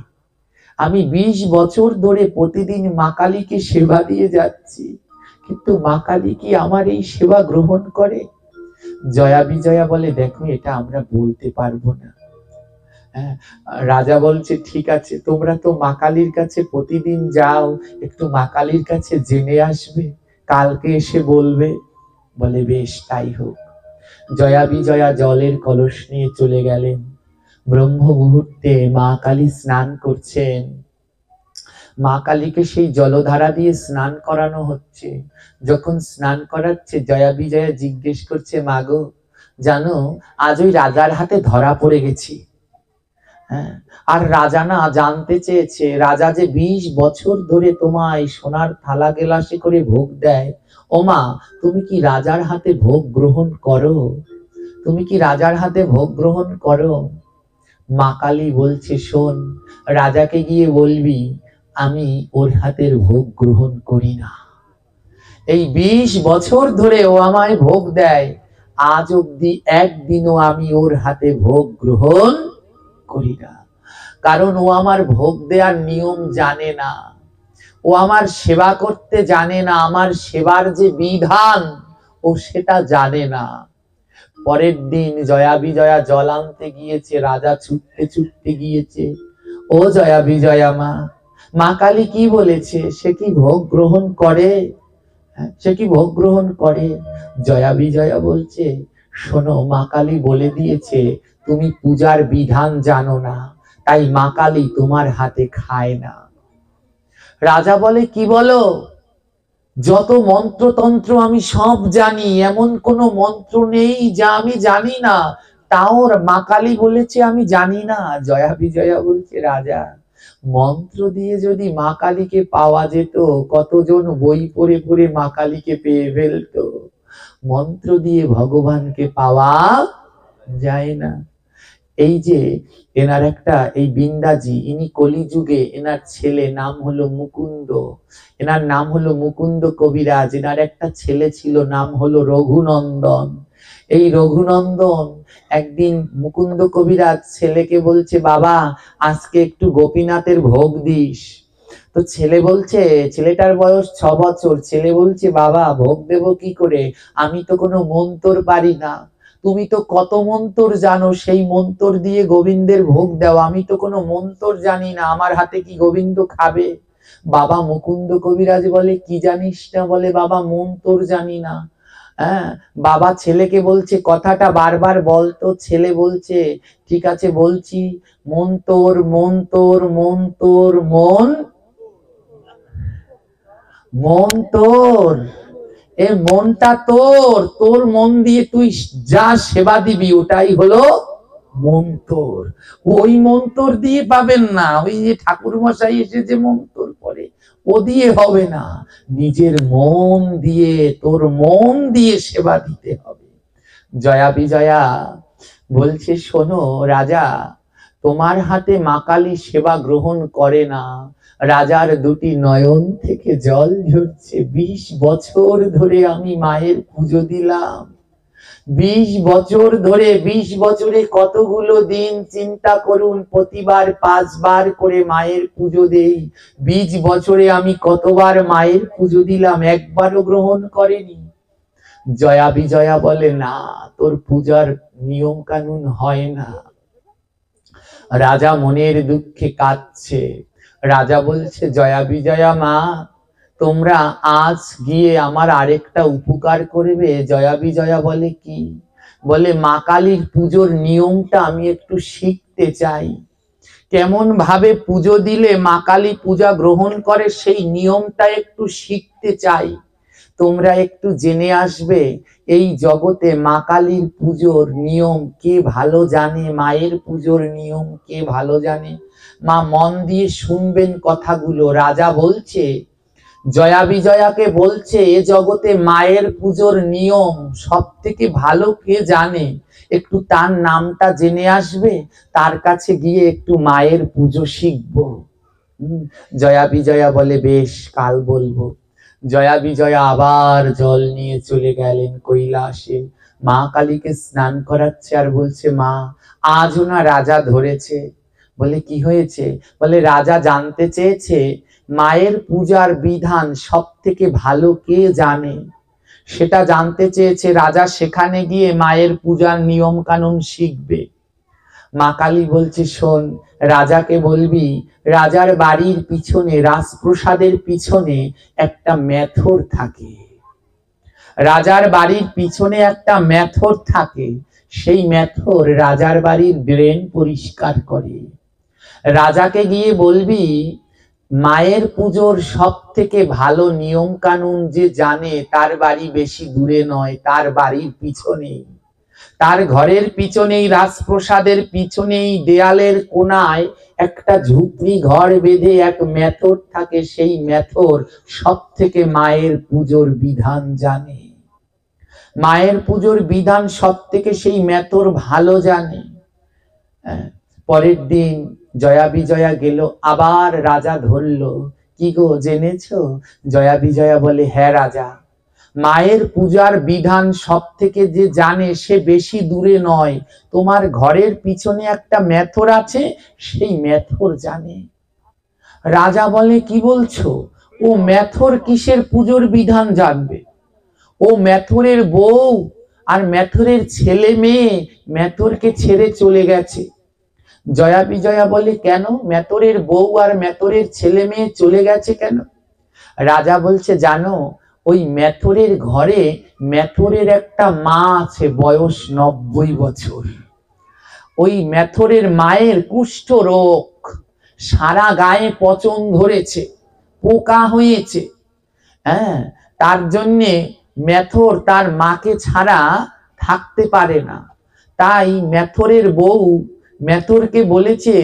S1: আমি 20 বছর ধরে প্রতিদিন মা কালীকে সেবা দিয়ে যাচ্ছি, কিন্তু মা কালী কি আমার এই সেবা গ্রহণ করে? জয়া বিজয়া বলে দেখো এটা আমরা বলতে পারবো না। রাজা বলছে ঠিক আছে, তোমরা তো মা কালীর কাছে প্রতিদিন যাও, একটু মা কালীর কাছে জেনে আসবে, কালকে এসে বলবে। বলে বেশ তাই হোক। জয়া বিজয়া জলের কলস নিয়ে চলে গেলেন। ব্রহ্ম মুহূর্তে মা কালী স্নান করছেন। মা কালীকে সেই জলধারা দিয়ে স্নান করানো হচ্ছে। যখন স্নান করাচ্ছে জয়া বিজয়া জিজ্ঞেস করছে মা গো, জানো আজ ওই রাজার হাতে ধরা পড়ে গেছি। হ্যাঁ, আর রাজা না জানতে চেয়েছে, রাজা যে 20 বছর ধরে তোমায় সোনার থালা গেলাসে করে ভোগ দেয়, ও মা তুমি কি রাজার হাতে ভোগ গ্রহণ করো? তুমি কি রাজার হাতে ভোগ গ্রহণ করো? মা কালী বলছে শোন, রাজাকে গিয়ে বলবি আমি ওর হাতের ভোগ গ্রহণ করি না। এই 20 বছর ধরে ও আমায় ভোগ দেয়, আজ অব্দি একদিনও আমি ওর হাতে ভোগ গ্রহণ করি না, কারণ ও আমার ভোগ দেওয়ার নিয়ম জানে না, ও আমার সেবা করতে জানে না, আমার সেবার যে বিধান ও সেটা জানে না। পরের দিন জয়া বিজয়া জল আনতে গিয়েছে, রাজা ছুটতে ছুটতে গিয়েছে। ও জয়া বিজয়া মা, মা কালী কি বলেছে, সে কি ভোগ গ্রহণ করে? সে কি ভোগ গ্রহণ করে? জয়া বিজয়া বলছে শোনো, মা কালী বলে দিয়েছে তুমি পূজার বিধান জানো না, তাই মা কালী তোমার হাতে খায় না। রাজা বলে কি বলো? যত মন্ত্রতন্ত্র আমি সব জানি, এমন কোন মন্ত্র নেই যা আমি জানি না, তাও মা কালী বলেছে আমি জানি না। জয়া বিজয়া বলছে রাজা, মন্ত্র দিয়ে যদি মা কালীকে পাওয়া যেত, কতজন বই পড়ে পড়ে মা কালীকে পেয়ে ফেলতো। মন্ত্র দিয়ে ভগবানকে পাওয়া যায় না। এই যে এনার একটা এই বিন্দাজি, ইনি কলিযুগে, এনার ছেলে নাম হলো মুকুন্দ, এনার নাম হলো মুকুন্দ কবিরাজ। এনার একটা ছেলে ছিল, নাম হলো রঘুনন্দন। এই রঘুনন্দন একদিন মুকুন্দ কবিরাজ ছেলেকে বলছে, বাবা আজকে একটু গোপীনাথের ভোগ দিস। তো ছেলে বলছে, ছেলেটার বয়স 6 বছর, ছেলে বলছে, বাবা ভোগ দেব কি করে, আমি তো কোনো মন্তর পারি না, তুমি তো কত মন্তর জানো, সেই মন্তর দিয়ে গোবিন্দের ভোগ দাও, আমি তো কোনো মন্তর জানি না, আমার হাতে কি গোবিন্দ খাবে? বাবা মুকুন্দ কবিরাজ বলে, কি জানিস না? বলে, বাবা মন্তর জানি না। হ্যাঁ, বাবা ছেলেকে বলছে, কথাটা বারবার বলতো। ছেলে বলছে, ঠিক আছে বলছি, মন্তর মন্তর মন্তর মন তোর, এ মনটা তোর, তোর মন দিয়ে তুই যা সেবা দিবি ওটাই হলো মন্তর। ওই মন্তর দিয়ে পাবেন না, ওই যে ঠাকুর মশাই এসে যে মন্তর করে ও দিয়ে হবে না, নিজের মন দিয়ে, তোর মন দিয়ে সেবা দিতে হবে। জয়া বিজয়া বলছে, শোনো রাজা, তোমার হাতে মা কালী সেবা গ্রহণ করে না। রাজার দুটি নয়ন থেকে জল ঝরছে। 20 বছর ধরে আমি মায়ের পুজো দিলাম, 20 বছর ধরে, 20 বছরে কতগুলো দিন চিন্তা করুন, প্রতিবার 5 বার করে মায়ের পুজো দেই। 20 বছরে আমি কতবার মায়ের পুজো দিলাম, একবারও গ্রহণ করেনি। জয়া বিজয়া বলে, না, তোর পূজার নিয়ম কানুন হয় না। রাজা মনের দুঃখে কাঁদছে। রাজা বলছে, জয়া বিজয়া মা, তোমরা আজ গিয়ে আমার আরেকটা উপকার করবে। জয়া বিজয়া বলে, কি? বলে, মা কালীর পুজোর নিয়মটা আমি একটু শিখতে চাই, কেমন ভাবে পুজো দিলে মা কালী পূজা গ্রহণ করে সেই নিয়মটা একটু শিখতে চাই, তোমরা একটু জেনে আসবে। এই জগতে মা কালীর পুজোর নিয়ম কে ভালো জানে, মায়ের পুজোর নিয়ম কে ভালো জানে? মা মন দিয়ে শুনবেন কথাগুলো। রাজা বলছে, জয়া বিজয়াকে বলছে, এ জগতে মায়ের পুজোর নিয়ম সব থেকে ভালো কে জানে, একটু তার নামটা জেনে আসবে, তার কাছে গিয়ে একটু মায়ের পুজো শিখবো। জয়া বিজয়া বলে, বেশ, কাল বলবো। জয়া বিজয়া আবার জল নিয়ে চলে গেলেন কৈলাসে, মা কালীকে স্নান করাচ্ছে আর বলছে, মা আজও না রাজা ধরেছে। বলে, কি হয়েছে? বলে, রাজা জানতে চেয়েছে মায়ের পূজার বিধান সব থেকে ভালো কে জানে, সেটা জানতে চেয়েছে। রাজা সেখানে গিয়ে মায়ের পূজার নিয়ম কানুন শিখবে। মা কালী বলছে, শোন, রাজাকে বলবি রাজার বাড়ির পিছনে, রাজপ্রসাদের পিছনে একটা মেথর থাকে, রাজার বাড়ির পিছনে একটা মেথর থাকে, সেই মেথর রাজার বাড়ির ড্রেন পরিষ্কার করে। রাজাকে গিয়ে বলবি, মায়ের পুজোর সব থেকে ভালো নিয়ম কানুন যে জানে তার বাড়ি বেশি দূরে নয়, তার বাড়ির পিছনেই, তার ঘরের পিছনেই, রাজপ্রসাদের পিছনেই দেয়ালের কোনায় একটা ঝুপড়ি ঘর বেঁধে এক মেথর থাকে, সেই মেথর সব থেকে মায়ের পুজোর বিধান জানে, মায়ের পুজোর বিধান সব থেকে সেই মেথর ভালো জানে। পরের দিন জয়া বিজয়া গেল, আবার রাজা ধরলো, কি গো জেনেছো? জয়া বিজয়া বলে, হ্যাঁ রাজা, মায়ের পূজার বিধান সব থেকে যে জানে সে বেশি দূরে নয়, তোমার ঘরের পিছনে একটা মেথর আছে, সেই মেথর জানে। রাজা বলে, কি বলছো? ও মেথর কিসের পুজোর বিধান জানবে? ও মেথরের বউ আর মেথরের ছেলে মেয়ে মেথরকে ছেড়ে চলে গেছে। জয়া বিজয়া বলে, কেন? মেথরের বউ আর মেথরের ছেলে মেয়ে চলে গেছে কেন? রাজা বলছে, জানো, ওই মেথরের ঘরে মেথরের একটা মা আছে, বয়স 90 বছর। ওই মেথরের মায়ের কুষ্ঠ রোগ, সারা গায়ে পচন ধরেছে, পোকা হয়েছে। হ্যাঁ, তার জন্যে মেথর তার মাকে ছাড়া থাকতে পারে না। তাই মেথরের বউ মেথরকে বলেছে,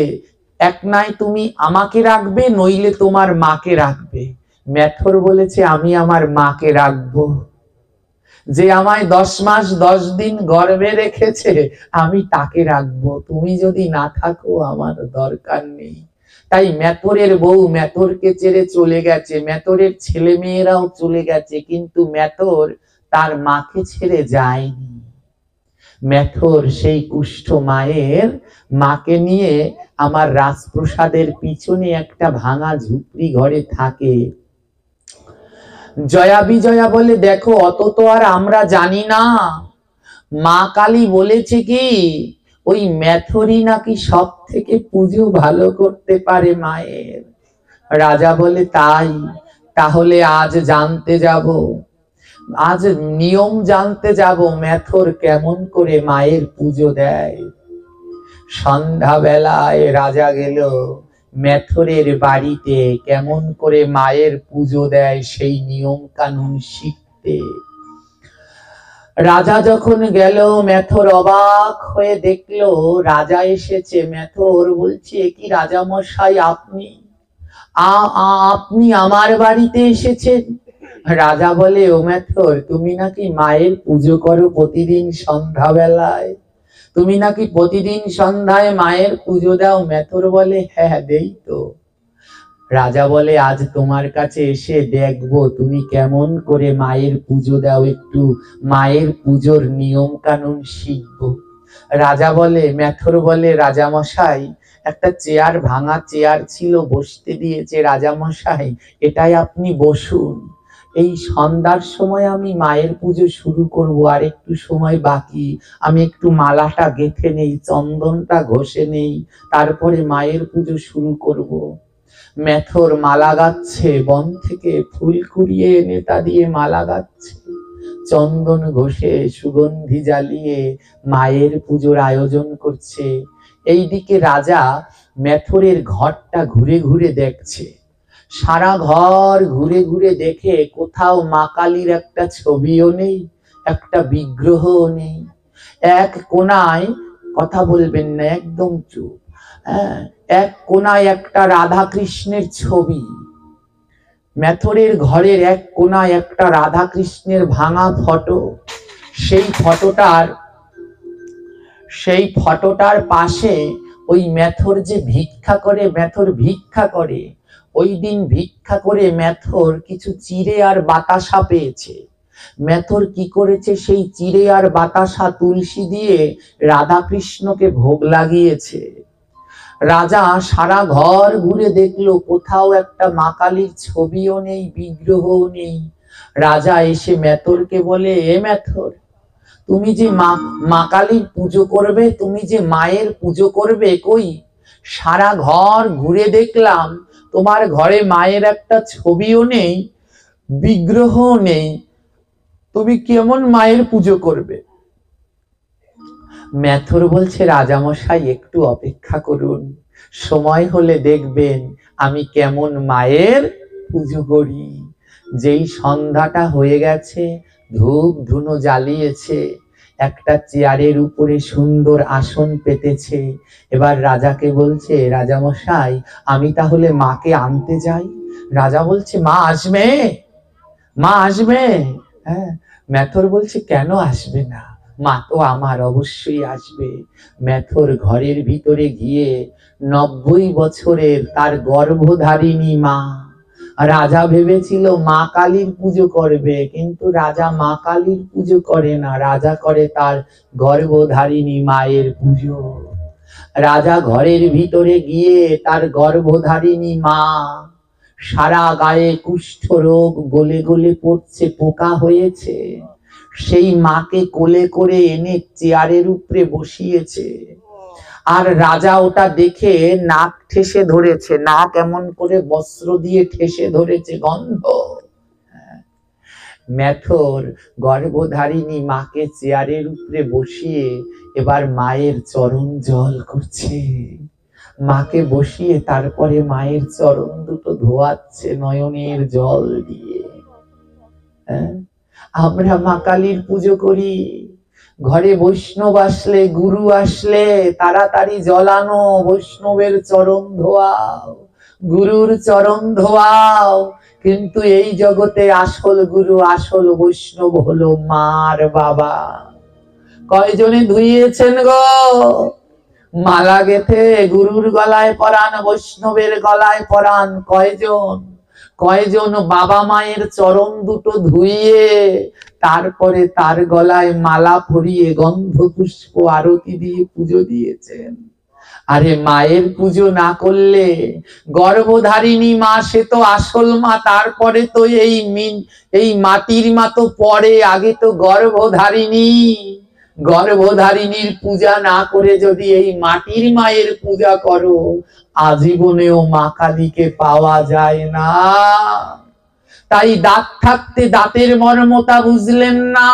S1: এক নাই তুমি আমাকে রাখবে, নইলে তোমার মাকে রাখবে। মেথর বলেছে, আমি আমার মাকে রাখবো। যে আমায় 10 মাস 10 দিন গর্ভে রেখেছে, আমি তাকে রাখবো, তুমি যদি না থাকো আমার দরকার নেই। তাই মেথরের বউ মেথরকে ছেড়ে চলে গেছে, মেথরের ছেলে মেয়েরাও চলে গেছে, কিন্তু মেথর তার মাকে ছেড়ে যায়নি। মেথর সেই কুষ্ঠ মায়ের মাকে নিয়ে আমার রাজপ্রসাদের পিছনে একটা ভাঙা ঝুপড়ি ঘরে থাকে। জয়া বিজয়া বলে, দেখো অত তো আর আমরা জানি না, মা কালী বলেছে কি ওই মেথরই নাকি সব থেকে পুজো ভালো করতে পারে মায়ের। রাজা বলে, তাই? তাহলে আজ জানতে যাব, আজ নিয়ম জানতে যাব মেথর কেমন করে মায়ের পুজো দেয়। সন্ধ্যা বেলায় রাজা গেল মেথরের বাড়িতে কেমন করে মায়ের পুজো দেয় সেই নিয়ম কানুন শিখতে। রাজা যখন গেল, মেথর অবাক হয়ে দেখলো রাজা এসেছে। মেথর বলছে, কি রাজা মশাই, আপনি আপনি আমার বাড়িতে এসেছেন? রাজা বলে, ও মেথর, তুমি নাকি মায়ের পুজো করো প্রতিদিন সন্ধ্যাবেলায়, তুমি নাকি প্রতিদিন সন্ধ্যায় মায়ের পুজো দাও? মেথর বলে, হ্যাঁ দেই তো। রাজা বলে, আজ তোমার কাছে এসে দেখবো তুমি কেমন করে মায়ের পুজো দাও, একটু মায়ের পুজোর নিয়ম কানুন শিখবো। রাজা বলে, মেথর বলে, রাজা মশাই, একটা চেয়ার, ভাঙা চেয়ার ছিল, বসতে দিয়েছে। রাজা মশাই, এটাই আপনি বসুন, এই সন্ধ্যার সময় আমি মায়ের পুজো শুরু করব, আর একটু সময় বাকি, আমি একটু মালাটা গেঁথে নেই, চন্দনটা ঘষে নেই, তারপরে মায়ের পুজো শুরু করব। মেথর মালা গাচ্ছে, বন থেকে ফুল কুড়িয়ে এনে তা দিয়ে মালা গাচ্ছে, চন্দন ঘষে সুগন্ধি জ্বালিয়ে মায়ের পুজোর আয়োজন করছে। এইদিকে রাজা মেথরের ঘরটা ঘুরে ঘুরে দেখছে, সারা ঘর ঘুরে ঘুরে দেখে কোথাও মা কালীর একটা ছবিও নেই, একটা বিগ্রহও নেই। এক কোনায়, কথা বলবেন না, একদম চুপ, হ্যাঁ, এক কোনায় একটা রাধা কৃষ্ণের ছবি। মেথরের ঘরের এক কোনায় একটা রাধা কৃষ্ণের ভাঙা ফটো। সেই ফটোটার পাশে ওই মেথর যে ভিক্ষা করে, মেথর ভিক্ষা করে, ওই দিন ভিক্ষা করে মেথর কিছু চিড়ে আর বাতাসা পেয়েছে। মেথর কি করেছে, সেই চিড়ে আর বাতাসা তুলসী দিয়ে রাধা কৃষ্ণকে ভোগ লাগিয়েছে। রাজা সারা ঘর ঘুরে দেখলো, কোথাও একটা মা কালীর ছবিও নেই, বিগ্রহও নেই। রাজা এসে মেথরকে বলে, এ মেথর, তুমি যে মা কালীর পুজো করবে, তুমি যে মায়ের পুজো করবে, কই? সারা ঘর ঘুরে দেখলাম তোমার ঘরে মায়ের একটা ছবিও নেই, বিগ্রহও নেই, তুমি কেমন মায়ের পুজো করবে? মেথর বলছে, রাজামশাই একটু অপেক্ষা করুন, সময় হলে দেখবেন আমি কেমন মায়ের পুজো করি। যেই সন্ধ্যাটা হয়ে গেছে, ধূপ ধুনো জ্বালিয়েছে, একটা চেয়ারের উপরে সুন্দর আসন পেতেছে। এবার রাজাকে বলছে, রাজামশাই আমি তাহলে মাকে আনতে যাই। রাজা বলছে, মা আসবে, মা আসবে? হ্যাঁ। মেথর বলছে, কেন আসবে না, মা তো আমার, অবশ্যই আসবে। মেথর ঘরের ভিতরে গিয়ে 90 বছরের তার গর্ভধারিণী মা, রাজা ভেবেছিল মা কালীর পুজো করবে, কিন্তু রাজা মা কালীর পুজো করে না, রাজা করে তার গর্ভধারিণী মায়ের পুজো। রাজা ঘরের ভিতরে গিয়ে তার গর্ভধারিণী মা, সারা গায়ে কুষ্ঠ রোগ, গলে গলে পড়ছে, পোকা হয়েছে, সেই মাকে কোলে করে এনে চেয়ারের উপরে বসিয়েছে। আর রাজা ওটা দেখে নাক ঠেসে ধরেছে, নাক এমন করে বস্ত্র দিয়ে ঠেসে ধরেছে, গন্ধ। মেথর গর্ভধারিণী মাকে চেয়ারের উপরে বসিয়ে এবার মায়ের চরণ জল করছে, মাকে বসিয়ে তারপরে মায়ের চরণ দুটো ধোয়াচ্ছে নয়নের জল দিয়ে। আমরা মা কালীর পুজো করি, ঘরে বৈষ্ণব আসলে, গুরু আসলে তাড়াতাড়ি জলানো, বৈষ্ণবের চরণ ধোয়াও, গুরুর চরণ ধোয়াও, কিন্তু এই জগতে আসল গুরু আসল বৈষ্ণব হলো মার বাবা। কয়জনে ধুইয়েছেন গো মালা গেথে গুরুর গলায় পরান, বৈষ্ণবের গলায় পরান? কয়জন? কয়জন বাবা মায়ের চরণ দুটো ধুইয়ে তারপরে তার গলায় মালা পরিয়ে গন্ধ পুষ্প আরতি দিয়ে পুজো দিয়েছেন? আরে মায়ের পুজো না করলে গর্ভধারিণী মা সে তো আসল মা, তারপরে তো এই মাটির মা তো পরে, আগে তো গর্ভধারিণী। গর্ভধারিণীর পূজা না করে যদি এই মাটির মায়ের পূজা করো, আজীবনেও মা কালীকে পাওয়া যায় না। তাই দাঁত থাকতে দাঁতের মর্মতা বুঝলেন না,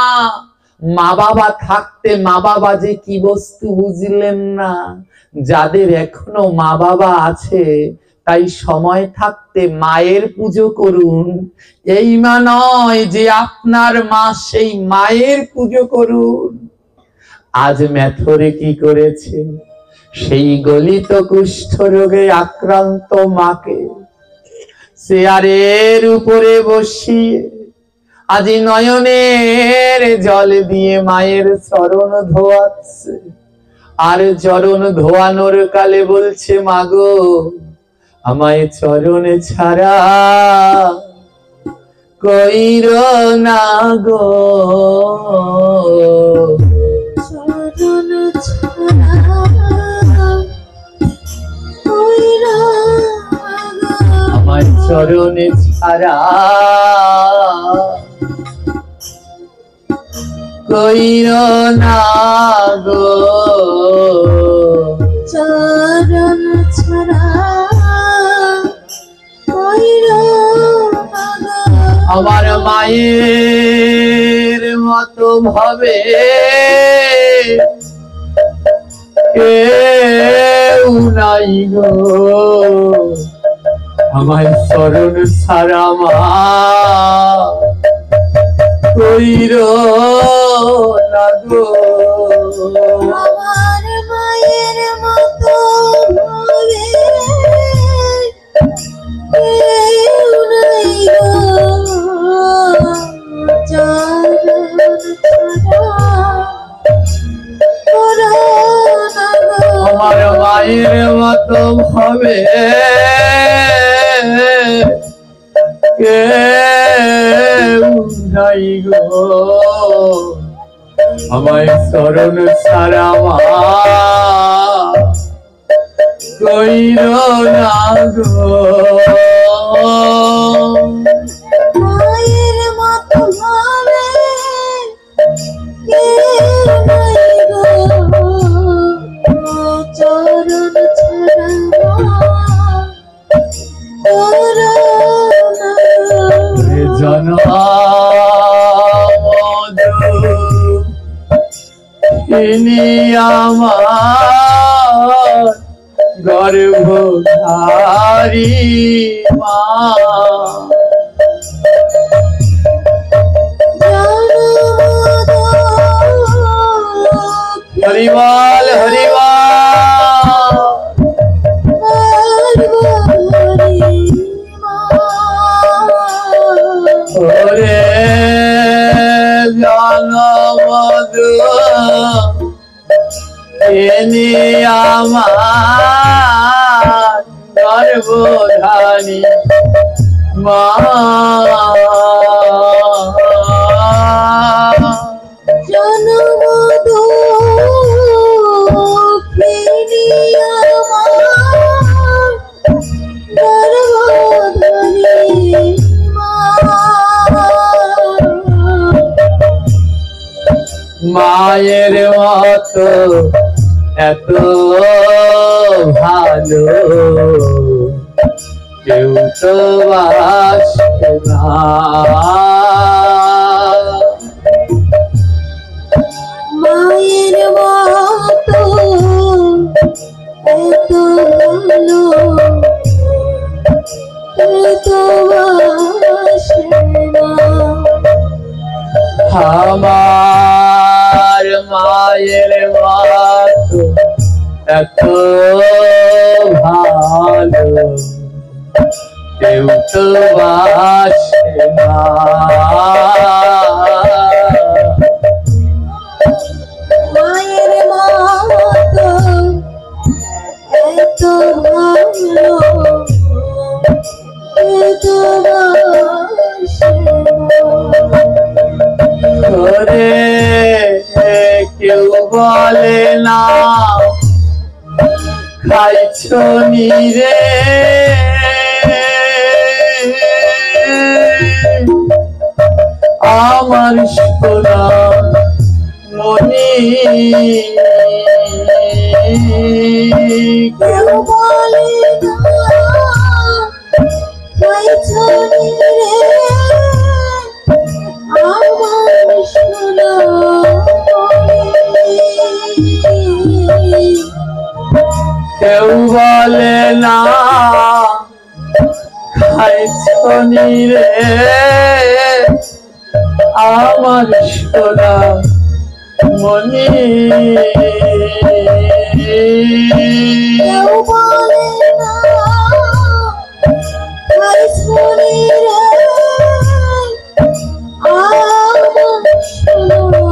S1: মা বাবা থাকতে মা বাবা যে কি বস্তু বুঝলেন না। যাদের এখনো মা বাবা আছে তাই সময় থাকতে মায়ের পুজো করুন। এই মা নয় যে আপনার মা, সেই মায়ের পুজো করুন। আজ মেথরে কি করেছে, সেই গলিত কুষ্ঠ রোগে আক্রান্ত মাকে চেয়ারের উপরে বসিয়ে আজ নয়নের জল দিয়ে মায়ের চরণ ধোয়াচ্ছে। আর চরণ ধোয়ানোর কালে বলছে, মাগো আমায় চরণে ছাড়া কইরো না গো,
S2: চরণ ছাড়া কইরো না গো,
S1: আমায় চরণে ছাড়া কইরো না গো,
S2: চরণ ছাড়া কইরো না গো।
S1: আমার মায়ের মতো ভাবে কেউ নাই গো, আমার চরণ ছাড়া মা কইরো না গো।
S2: আমার মায়ের মতো ভাবে কেউ নাই গো, চরণ ছাড়া করো না গো।
S1: আমার মায়ের মতো ভাবে কেউ নাই গো, আমায় চরণ ছাড়া মা কইরো না গো।
S2: মায়ের মতো ভাবে কেউ নাই গো, চরণ ছাড়া করো না গো।
S1: ইনি আমার গর্ভধারী মা, হরিবল হরিবল। ওরে জনমধু ইনি আমার গর্ভধারী মা,
S2: জনমধু ফিরি আমার গর্ভধারী মা।
S1: মায়ের মতো এত ভালো কেউ তো বাসে না।
S2: মায়ের মতো এত ভালো এত বাসে না।
S1: আমার মায়ের মতো এত ভালো কেউ তো বাসে না।
S2: মায়ের মতো এত ভালো এত বাসে
S1: করে কেউ বলে না খাইছ নিরে, আমার সোনা মনি
S2: কেউ বলে না খাইছো রে আমার সোনা
S1: কেউ বলে না খাইছ নিরে, আমার সোনা মনি
S2: কেউ বলে না খাইছো রে আমার সোনা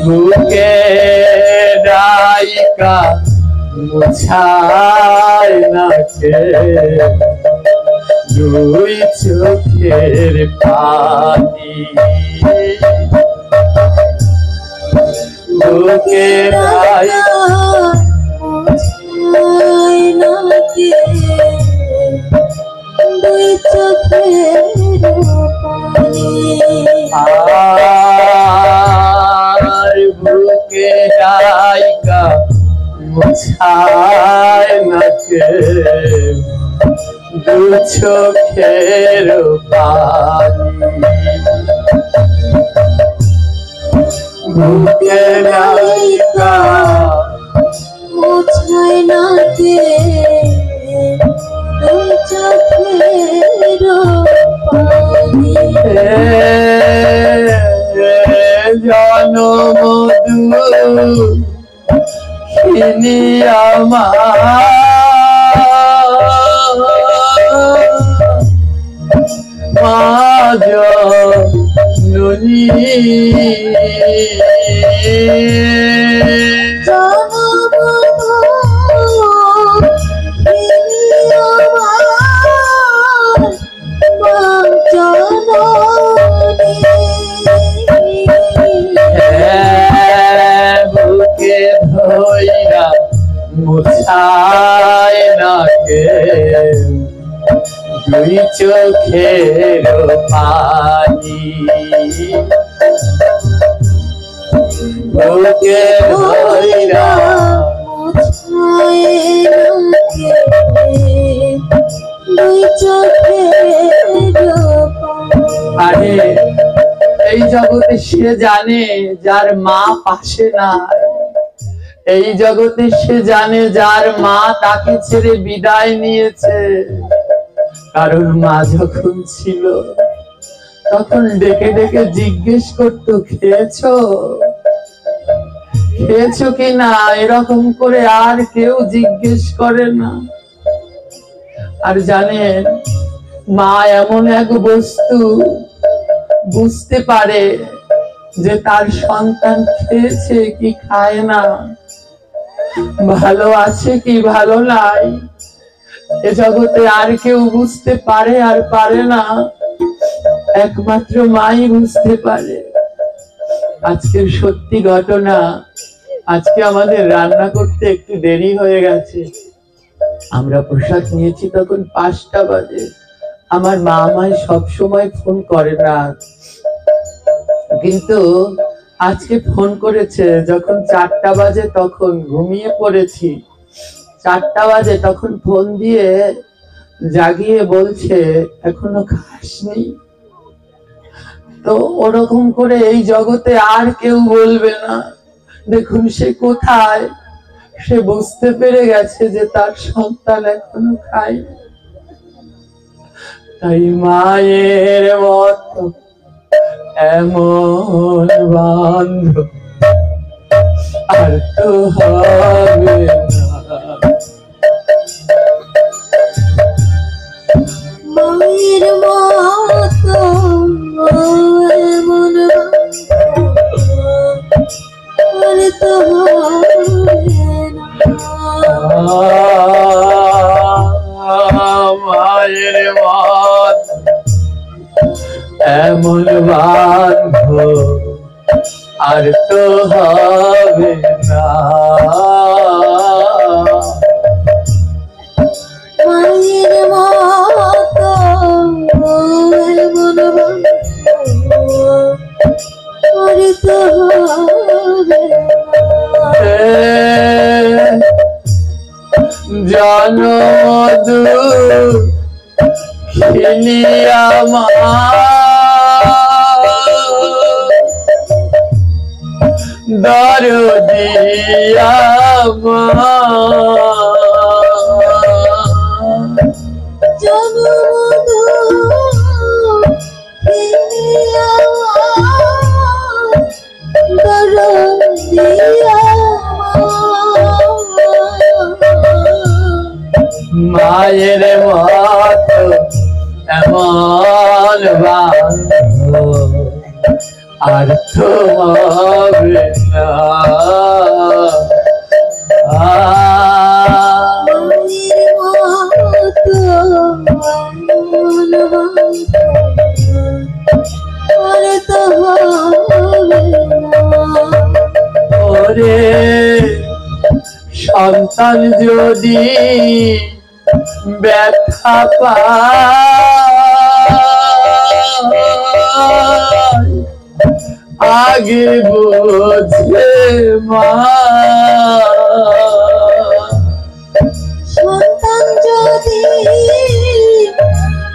S1: বুকে ডাইকা মুছায় নাকে দুই চোখের পানি, বুকে ডাইকা
S2: দুই চোখের পানি
S1: আর বুকে ডাইকা মুছায় নাকে দু চোখের পানি, বুকে ডাইকা
S2: মুছায় না কে দুই চোখের পানি
S1: জনম দুঃখিনী আমার মা জননী বুকে ধইরা মুছায় নাকে দুই চোখের পানি, বুকে ধইরা
S2: দুই চোখের
S1: আরে এই জগতে সে জানে যার মা পাশে নাই, এই জগতে সে জানে যার মা তাকে ছেড়ে বিদায় নিয়েছে। কারণ মা যখন ছিল তখন ডেকে ডেকে জিজ্ঞেস করতো খেয়েছো খেয়েছো কিনা, এরকম করে আর কেউ জিজ্ঞেস করে না। আর জানেন মা এমন এক বস্তু বুঝতে পারে যে তার সন্তান খেয়েছে কি খায় না, ভালো আছে কি ভালো নাই, এ জগতে আর কেউ বুঝতে পারে আর পারে না, একমাত্র মাই বুঝতে পারে। আজকের সত্যি ঘটনা, আজকে আমাদের রান্না করতে একটু দেরি হয়ে গেছে। আমরা প্রসাদ নিয়েছি তখন 5টা বাজে। আমার মা আমায় সবসময় ফোন করে না, কিন্তু আজকে ফোন করেছে যখন 4টা বাজে, তখন ঘুমিয়ে পড়েছি। 4টা বাজে তখন ফোন দিয়ে জাগিয়ে বলছে এখনো খাসনি। তো ওরকম করে এই জগতে আর কেউ বলবে না। দেখুন সে কোথায়, সে বুঝতে পেরে গেছে যে তার সন্তান এখনো খায়। তাই মায়ের মতো এমন বান্ধব আর তো হবে না। এমন বান্ধব আর তো হবে না।
S2: মায়ের মতো এমন বান্ধব আর তো হবে না।
S1: জনমধু খেলিয়া মা দরদিয়া মা
S2: জনমধু খেলিয়া দরদিয়া
S1: মায়ের মতো এমন বান্ধব আর তো হবে না।
S2: মায়ের মতো এমন বান্ধব আর তো হবে না।
S1: ওরে সন্তান যদি ব্যথা পায় আগে বোঝে মা।
S2: সন্তান যদি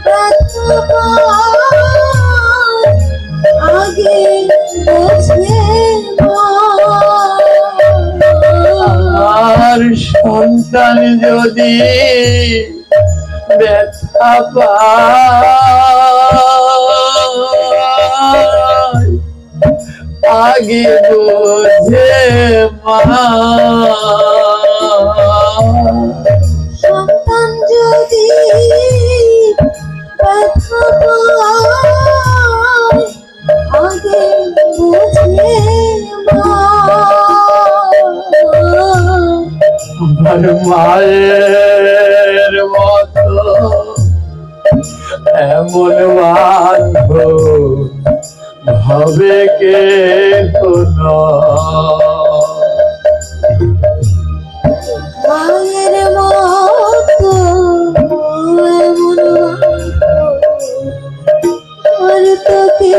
S2: ব্যথা পায় আগে বোঝে মা।
S1: আর সন্তান যদি ব্যথা পায় আগে বোঝে মা।
S2: সন্তান যদি ব্যথা পায় আগে বোঝে মা।
S1: আমার মায়ের মতো এমন বান্ধব হবে কে
S2: মায়ের মতো এমন আর তোকে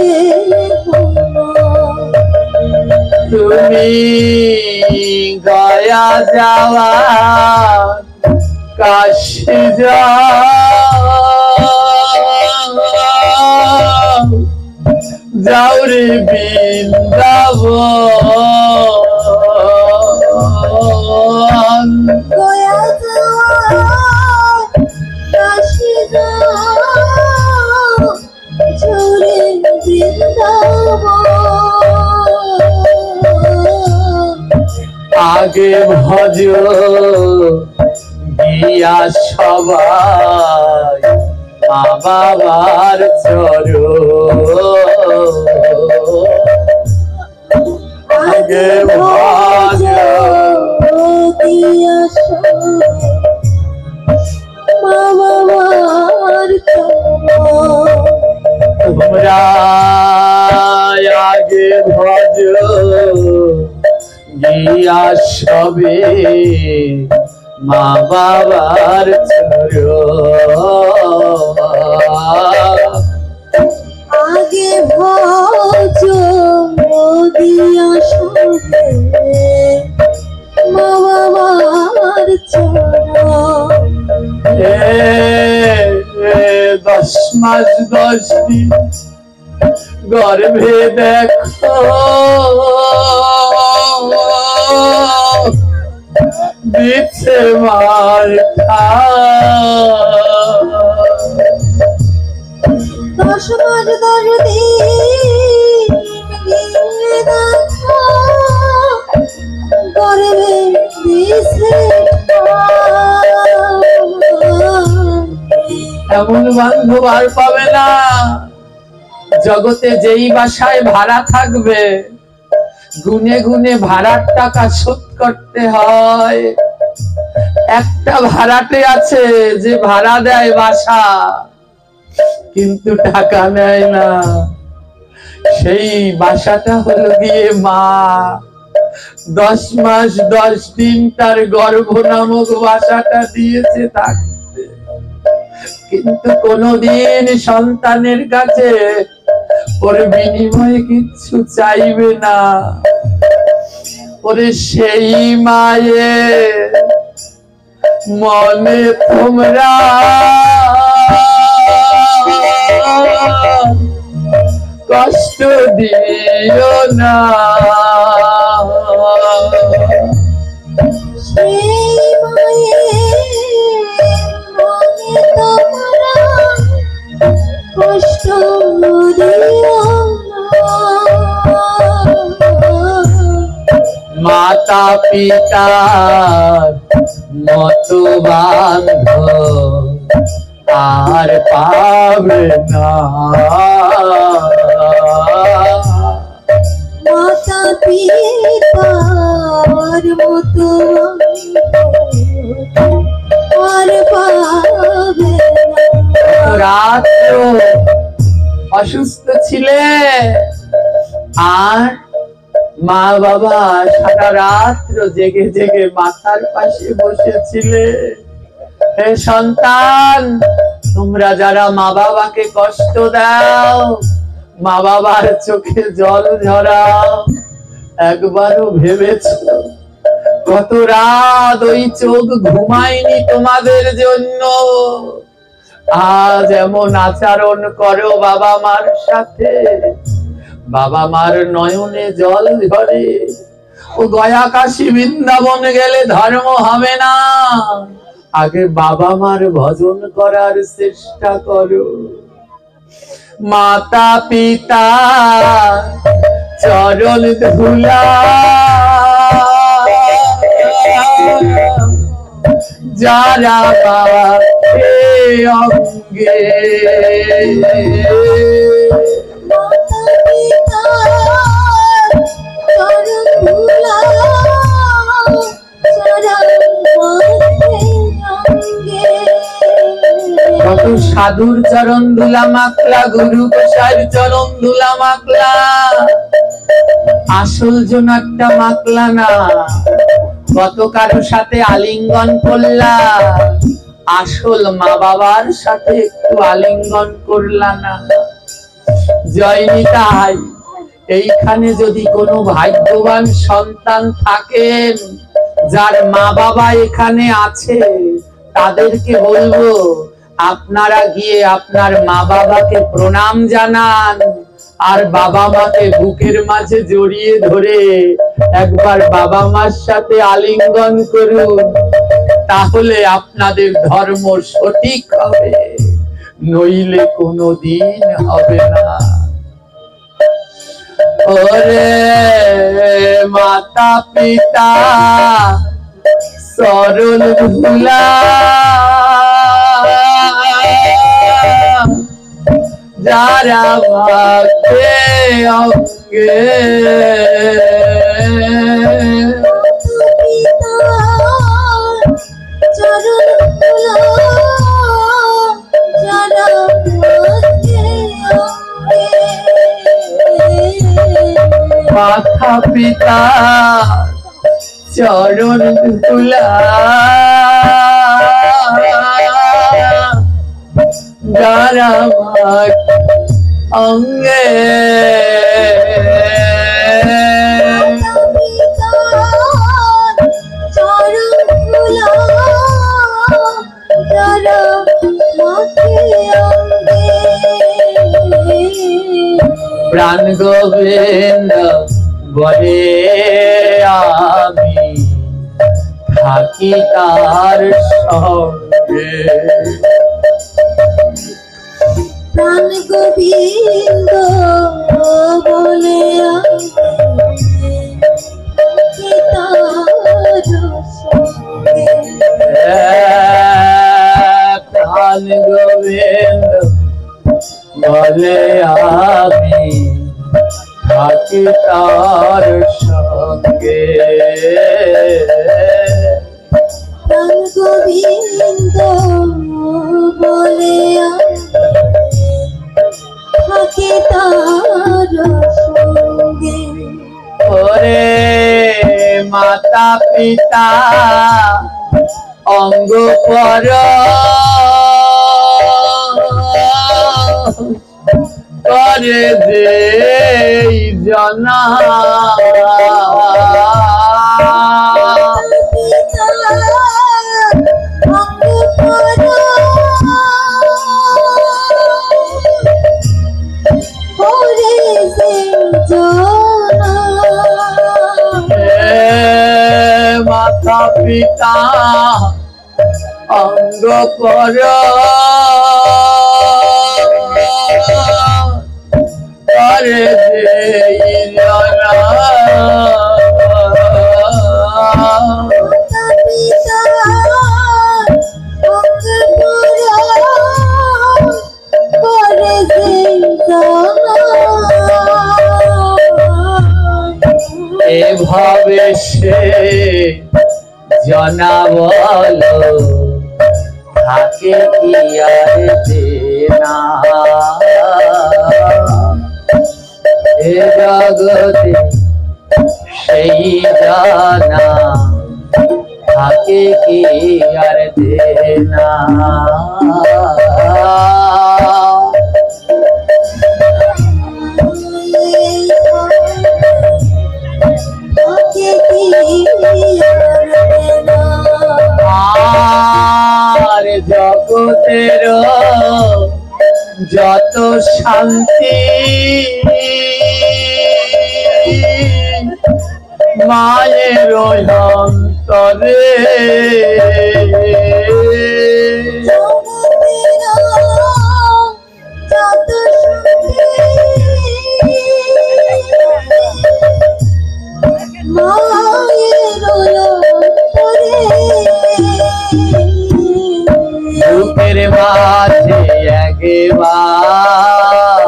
S1: তুমি গয়া যাওয়া কাশি যাও রে বৃন্দাবন।
S2: গয়া যাওয়ার কাশি যাও ঝরে বৃন্দাবন।
S1: আগে ভজ গিয়া সবাই মা বাবার চরণ। আগে ভজ
S2: দিয়া মা বাবার চরণ।
S1: তোমরা আগে ভজ গিয়া সবে মা বাবার চরণ।
S2: আগে ভজ দিয়া সবে মা বাবার চরণ।
S1: 10 মাস 10 দিন গর্ভে দেখো দিচ্ছে মার
S2: 10 মাস 10 দিন দেখো গর্ভে দিছে
S1: এমন বান্ধব আর পাবে না। জগতে যেই বাসায় ভাড়া থাকবে গুনে গুনে ভাড়ার টাকা শোধ করতে হয়। একটা ভাড়াটে আছে যে ভাড়া দেয় বাসা, কিন্তু টাকা নেয় না। সেই বাসাটা হলো গিয়ে মা 10 মাস 10 দিন তার গর্ভ নামক বাসাটা দিয়েছে থাকতে, কিন্তু কোনদিন সন্তানের কাছে ওর বিনিময়ে কিচ্ছু চাইবে না। ওরে সেই মায়ের মনে তোমরা কষ্ট দিও না।
S2: সেই মায়ের মনে তোমরা কষ্ট দিও না।
S1: মাতা পিতার মতো বান্ধব আর পাবে না।
S2: মাতা পিতার মতো আর পাবে না।
S1: রাত্র অসুস্থ ছিলে আর মা বাবা সারা রাত্র জেগে জেগে মাথার পাশে বসেছিলে। হে সন্তান, তোমরা যারা মা বাবাকে কষ্ট দাও, মা বাবার চোখে জল ঝরাও, একবারও ভেবেছো কত রাত ওই চোখ ঘুমায়নি তোমাদের জন্য? আজ এমন আচরণ করো বাবা মার সাথে, বাবা মার নয়নে জল ঝরে। ও গয়া কাশী বৃন্দাবন গেলে ধর্ম হবে না, আগে বাবা মার ভজন করার চেষ্টা করো। মাতা পিতা চরণ ধুলা যারা বাকে অঙ্গে,
S2: মাতা পিতার চরণ ধুলা চরণ অঙ্গে।
S1: কত সাধুর চরণ ধুলা মাখলা, গুরু গোসাইর চরণ ধুলা মাখলা, আসল জোনাকটা মাখলা না। কত কারো সাথে আলিঙ্গন করলা, আসল মা বাবার সাথে একটু আলিঙ্গন করলা না। জয় নিতাই। এইখানে যদি কোনো ভাগ্যবান সন্তান থাকেন যার মা বাবা এখানে আছে, তাদেরকে বলবো আপনারা গিয়ে আপনার মা বাবাকে প্রণাম জানান, আর বাবা মাকে বুকের মাঝে জড়িয়ে ধরে একবার বাবা মার সাথে আলিঙ্গন করুন, তাহলে আপনাদের ধর্ম সঠিক হবে, নইলে কোনোদিন হবে না। ওরে মাতা পিতা চরণ ধুলা যারা বাকে অঙ্গে,
S2: চরণ ধুলা যারা বাকে অঙ্গে।
S1: মাতা পিতা চরণ ধুলা যারা বাকে অঙ্গে,
S2: চরণ ধুলা যারা বাকে অঙ্গে।
S1: প্রাণ গোবিন্দ বলে আমি থাকি তার সঙ্গে।
S2: প্রাণ গোবিন্দ বলে আমি তার সঙ্গে।
S1: প্রাণ গোবিন্দ বলে আমি থাকি তার সঙ্গে।
S2: প্রাণ গোবিন্দ বলে আমি
S1: মাতা পিতা অঙ্গ পর করে যে জনা মাতা পিতা অঙ্গ পর করে এভাবে সে জনা বলো থাকে কি আর দেনা এ জগতে সেই জানা থাকে কি আর দেনা আর জগতের যত শান্তি মায়ের অন্তরে বুকের মাঝে একবার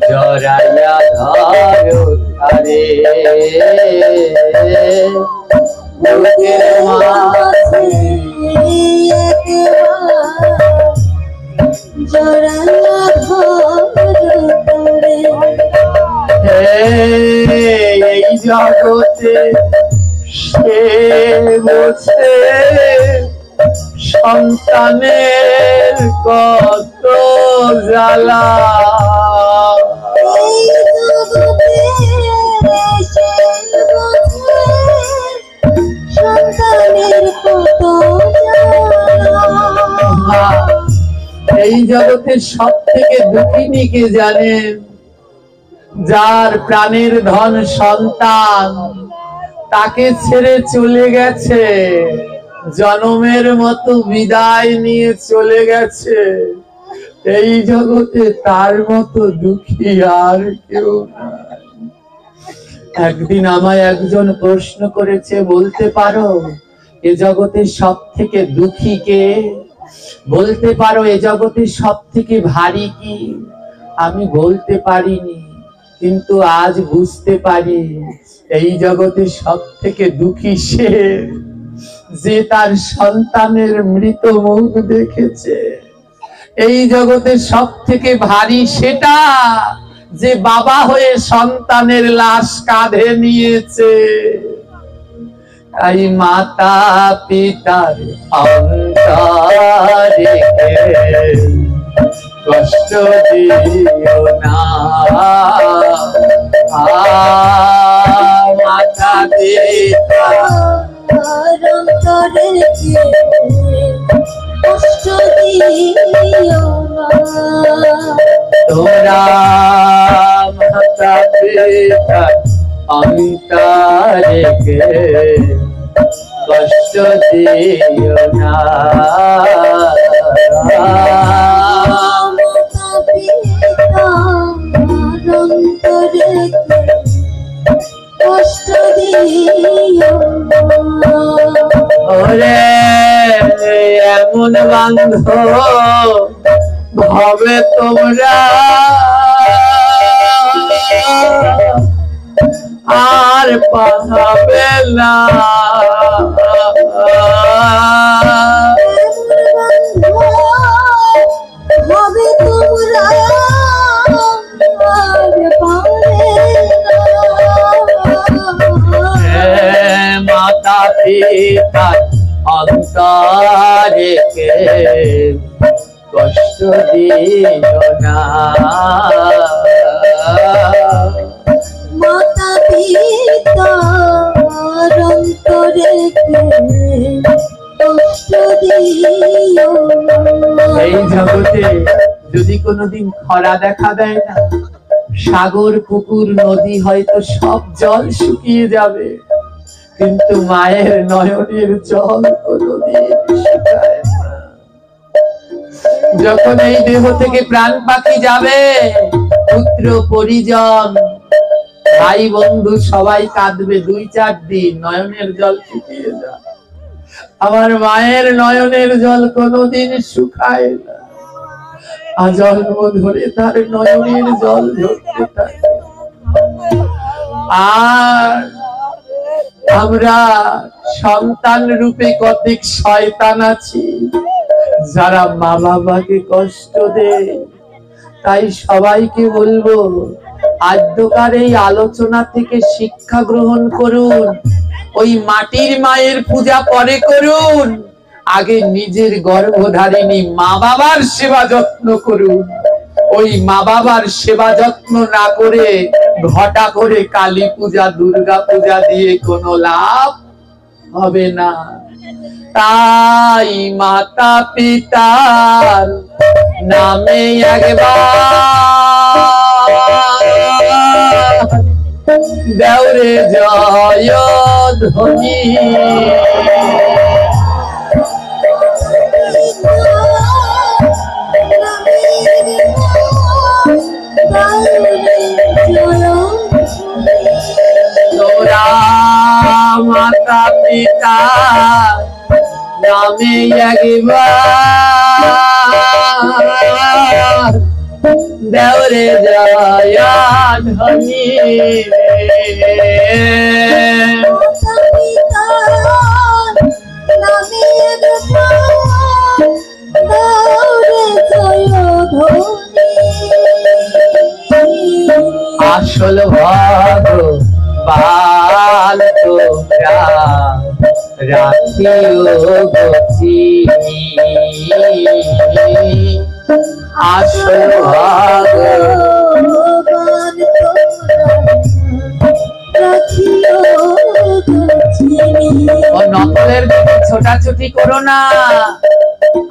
S1: জড়াইয়া ধরো তারে বুকের মাঝে
S2: জড়াইয়া ধরো তারে
S1: এই জগতে সে বসে সন্তানের কত জ্বালা এই জগতের সব থেকে দুঃখিনী কে জানেন? যার প্রাণের ধন সন্তান তাকে ছেড়ে চলে গেছে, জনমের মতো বিদায় নিয়ে চলে গেছে। এই জগতে তার মতো দুঃখী আর কেউ নাই। একদিন আমায় একজন প্রশ্ন করেছে, বলতে পারো এ জগতের সব থেকে দুঃখী কে? বলতে পারো এ জগতের সব থেকে ভারী কি? আমি বলতে পারিনি, কিন্তু আজ বুঝতে পারি এই জগতে সব থেকে দুঃখী সে, যে তার সন্তানের মৃত মুখ দেখেছে। এই জগতে সব থেকে ভারী সেটা যে বাবা হয়ে সন্তানের লাশ কাঁধে নিয়েছে। তাই মাতা পিতার অন্তরে কষ্ট দিও না, মাতা পিতা
S2: কষ্ট দিও না।
S1: তোরা মাতা পিতা অন্তরে কষ্ট দিও না,
S2: মাতা পিতা অন্তরে কষ্ট দিও না।
S1: ওরে এমন বান্ধব ভাবে তোমরা আর পাবে না।
S2: ভাবে তোমরা আর পাবে না।
S1: তরে কে কষ্ট দিও না।
S2: মাতা পিতার অন্তরে কষ্ট দিও না।
S1: এই জগতে যদি কোনোদিন খরা দেখা দেয় না, সাগর পুকুর নদী হয়তো সব জল শুকিয়ে যাবে, কিন্তু মায়ের নয়নের জল কোনোদিন শুকায় না। যখন এই দেহ থেকে প্রাণ পাখি যাবে, পুত্র পরিজন ভাই বন্ধু সবাই কাঁদবে 2-4 দিন, নয়নের জল শুকিয়ে যায়। আমার মায়ের নয়নের জল কোনোদিন শুকায় না, আজন্ম ধরে তার নয়নের জল ঝরতে থাকে। আর আমরা সন্তান রূপে কতক শয়তান আছি যারা মা বাবাকে কষ্ট দেয়। তাই সবাইকে বলবো, আদ্যকার এই আলোচনা থেকে শিক্ষা গ্রহণ করুন। ওই মাটির মায়ের পূজা পরে করুন, আগে নিজের গর্ভধারিণী মা বাবার সেবা যত্ন করুন। ওই মা বাবার সেবা যত্ন না করে ঘটা করে কালী পূজা দুর্গা পূজা দিয়ে কোনো লাভ হবে না। তাই মাতা পিতার নামে একবার দেওরে জয় ধ্বনি। তোরা মাতা পিতা নামে একবার দেওরে জয় ধ্বনি। আসল ভগবান তোমরা রাখিও গচিনি, আসল ভগবান নকলের দিকে ছোটাছুটি করো না,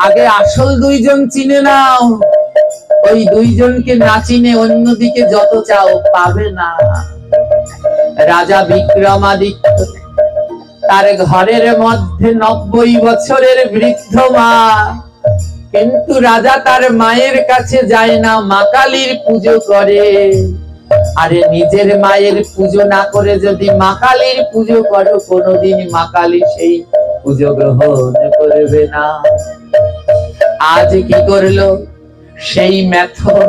S1: আগে আসল 2 জন চিনে নাও। ওই 2 জনকে না চিনে অন্যদিকে যত চাও পাবে না। রাজা বিক্রমাদিত্য, তার ঘরের মধ্যে 90 বছরের বৃদ্ধ মা, কিন্তু রাজা তার মায়ের কাছে যায় না, মা কালীর পুজো করে। আরে নিজের মায়ের পুজো না করে যদি মা কালীর পুজো করো, কোনোদিন মা কালী সেই পুজো গ্রহণ করবে না। আজ কি করলো সেই মেথর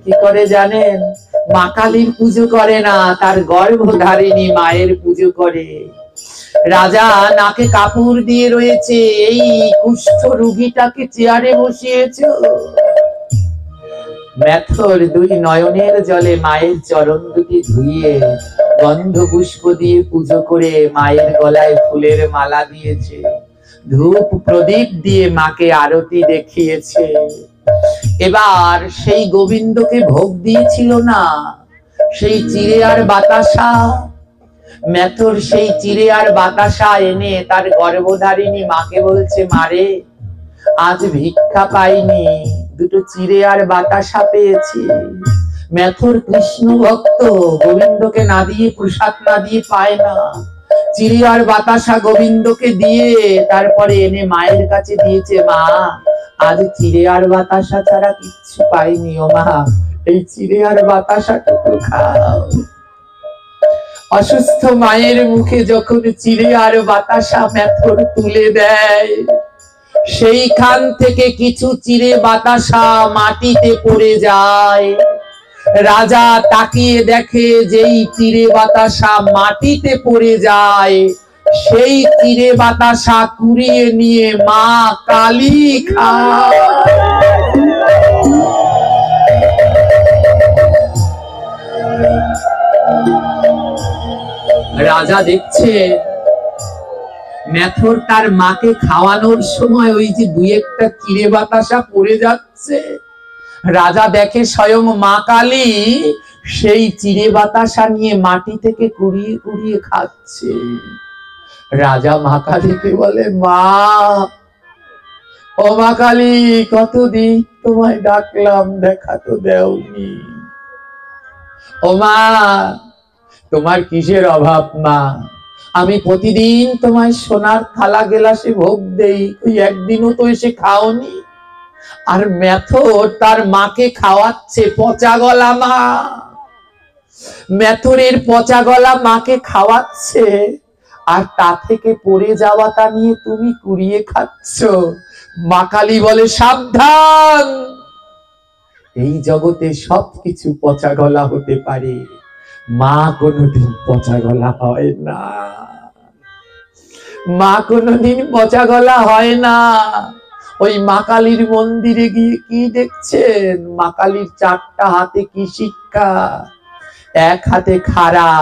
S1: কি করে জানেন? মা কালীর পুজো করে না, তার গর্ভধারিণী মায়ের পুজো করে। রাজা নাকে কাপড় দিয়ে রয়েছে, এই কুষ্ঠ রোগীটাকে চেয়ারে বসিয়েছো। মেথর 2 নয়নের জলে মায়ের চরণ দুটি ধুইয়ে গন্ধ পুষ্প দিয়ে পুজো করে মায়ের গলায় ফুলের মালা দিয়েছে, ধূপ প্রদীপ দিয়ে মাকে আরতি দেখিয়েছে। এবার সেই গোবিন্দকে ভোগ দিয়েছিল না, সেই চিড়ে আর বাতাসা। মেথর সেই চিড়ে আর বাতাসা এনে তার গর্ভধারিণী মাকে বলছে, মারে আজ ভিক্ষা পাইনি, 2টো চিড়ে আর বাতাসা পেয়েছি। মেথর কৃষ্ণ ভক্ত, গোবিন্দকে না দিয়ে প্রসাদ না দিয়ে পায় না। চিড়ে আর বাতাসা গোবিন্দকে দিয়ে তারপরে এনে মায়ের কাছে দিয়েছে, মা আজ চিড়ে আর বাতাসা ছাড়া কিচ্ছু পাইনি, ও মা এই চিড়ে আর বাতাসাটুকু খাও। অসুস্থ মায়ের মুখে যখন চিড়ে আর বাতাসা মেথর তুলে দেয়, সেইখান থেকে কিছু চিড়ে বাতাসা মাটিতে পড়ে যায়। রাজা তাকিয়ে দেখে যেই চিড়ে বাতাসা মাটিতে পড়ে যায়, সেই চিড়ে বাতাসা কুড়িয়ে নিয়ে মা কালী খায়। রাজা দেখছে মেথর তার মাকে খাওয়ানোর সময় ওই যে দুই একটা চিড়ে বাতাসা পড়ে যাচ্ছে, রাজা দেখে স্বয়ং মা কালী সেই চিড়ে বাতাসা নিয়ে মাটি থেকে কুড়িয়ে কুড়িয়ে খাচ্ছে। রাজা মা কালীকে বলে, মা, ও মা কালী, কতদিন তোমায় ডাকলাম, দেখা তো দেওনি। ও মা, তোমার কিসের অভাব মা? আমি প্রতিদিন তোমায় সোনার থালা গেলাসে ভোগ দেই, ওই একদিনও তো এসে খাওনি। আর মেথর তার মাকে খাওয়াচ্ছে পচা গলা মা, মেথরের পচা গলা মাকে খাওয়াচ্ছে, আর তা থেকে পড়ে যাওয়াটা নিয়ে তুমি কুড়িয়ে খাচ্ছ। মা কালী বলে, সাবধান, এই জগতে সবকিছু পচা গলা হতে পারে, মা কোনোদিন পচা গলা হয় না, মা কোনোদিন পচা গলা হয় না। ওই মা কালীর মন্দিরে গিয়ে কি দেখছেন? মা কালীর চারটা হাতে কি শিক্ষা? এক হাতে খাড়া,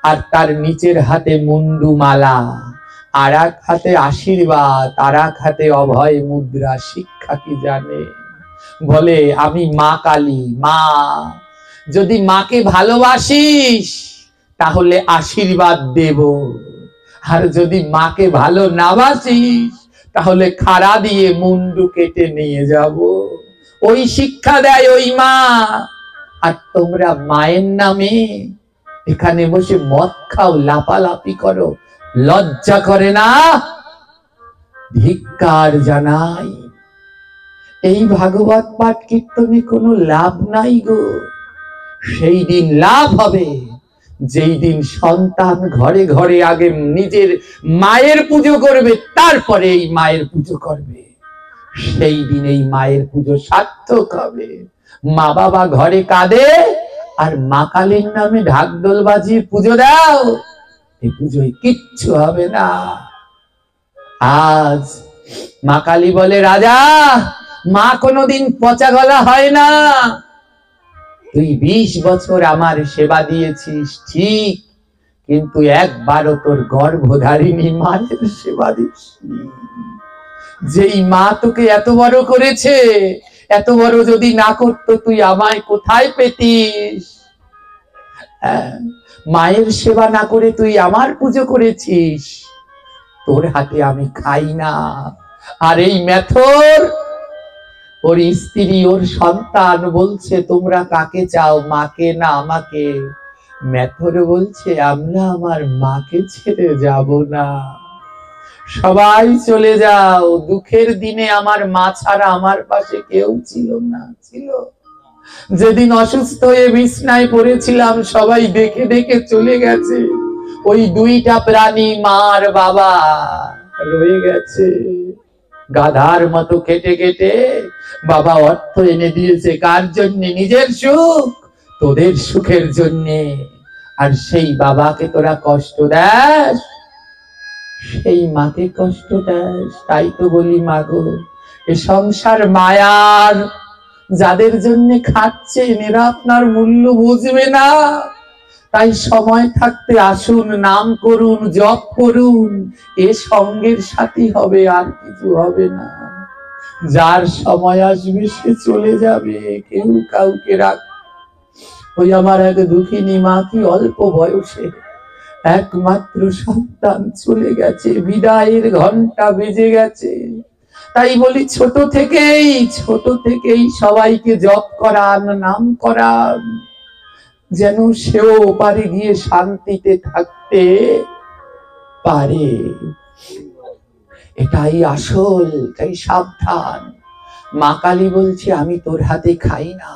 S1: আর তার নিচের হাতে মুন্ডু মালা, আর এক হাতে আশীর্বাদ, আর এক হাতে অভয় মুদ্রা। শিক্ষা কি জানে? বলে, আমি মা কালী। মা, যদি মাকে ভালোবাসিস তাহলে আশীর্বাদ দেব, আর যদি মাকে ভালো না বাসিস তাহলে খাড়া দিয়ে মুন্ডু কেটে নিয়ে যাব। ওই শিক্ষা দেয় ওই মা। আর তোমরা মায়ের নামে এখানে বসে মদ খাও, লাপালাপি করো, লজ্জা করে না? ধিক্কার জানাই। এই ভাগবত পাঠ কীর্তনে কোনো লাভ নাই গো। সেই দিন লাভ হবে যেই দিন সন্তান ঘরে ঘরে আগে নিজের মায়ের পুজো করবে, তারপরে এই মায়ের পুজো করবে। সেই দিন এই মায়ের পুজো সার্থক হবে। মা বাবা ঘরে কাঁদে আর মা কালীর নামে ঢাকঢোল বাজিয়ে পুজো দাও, এই পুজোয় কিচ্ছু হবে না। আজ মা কালী বলে, রাজা, মা কোনোদিন পচা গলা হয় না। তুই 20 বছর আমার সেবা দিয়েছিস ঠিক, কিন্তু একবারও তোর গর্ভধারিণী মায়ের সেবা দিসনি। যেই মা তোকে এত বড় করেছে, এত বড় যদি না করতো তুই আমায় কোথায় পেতিস? মায়ের সেবা না করে তুই আমার পুজো করেছিস, তোর হাতে আমি খাই না। আর এই মেথর, ওর স্ত্রী, ওর সন্তান বলছে, তোমরা কাকে চাও, মাকে না আমাকে? মেথর বলছে, আমরা আমার মাকে ছেড়ে যাব না। সবাই চলে যাও, দুঃখের দিনে আমার মা ছাড়া আমার পাশে কেউ ছিল না। ছিল যেদিন অসুস্থ হয়ে বিছনায় পড়েছিলাম, সবাই দেখে দেখে চলে গেছে। ওই দুইটা প্রাণী, মার বাবা, রয়ে গেছে। গাধার মতো কেটে কেটে বাবা অর্থ এনে দিয়েছে কার জন্যে? নিজের সুখ, তোদের সুখের জন্যে। আর সেই বাবাকে তোরা কষ্ট দেস, সেই মাকে কষ্ট দেস। তাই তো বলি, মাগো, এ সংসার মায়ার। যাদের জন্য খাচ্ছেন এরা আপনার মূল্য বুঝবে না। তাই সময় থাকতে আসুন, নাম করুন, জপ করুন। এ সঙ্গের সাথী হবে, আর কিছু হবে না। যার সময় আসবে সে চলে যাবে, কেউ কাউকে রাখ। ওই আমার এক দুঃখিনী মা, কি অল্প বয়সে একমাত্র সন্তান চলে গেছে, বিদায়ের ঘন্টা বেজে গেছে। তাই বলি, ছোট থেকেই সবাইকে জপ করান, নাম করান, যেন সেও পারে গিয়ে শান্তিতে থাকতে পারে। এটাই আসল। তাই সাবধান। মা কালী বলছে, আমি তোর হাতে খাই না।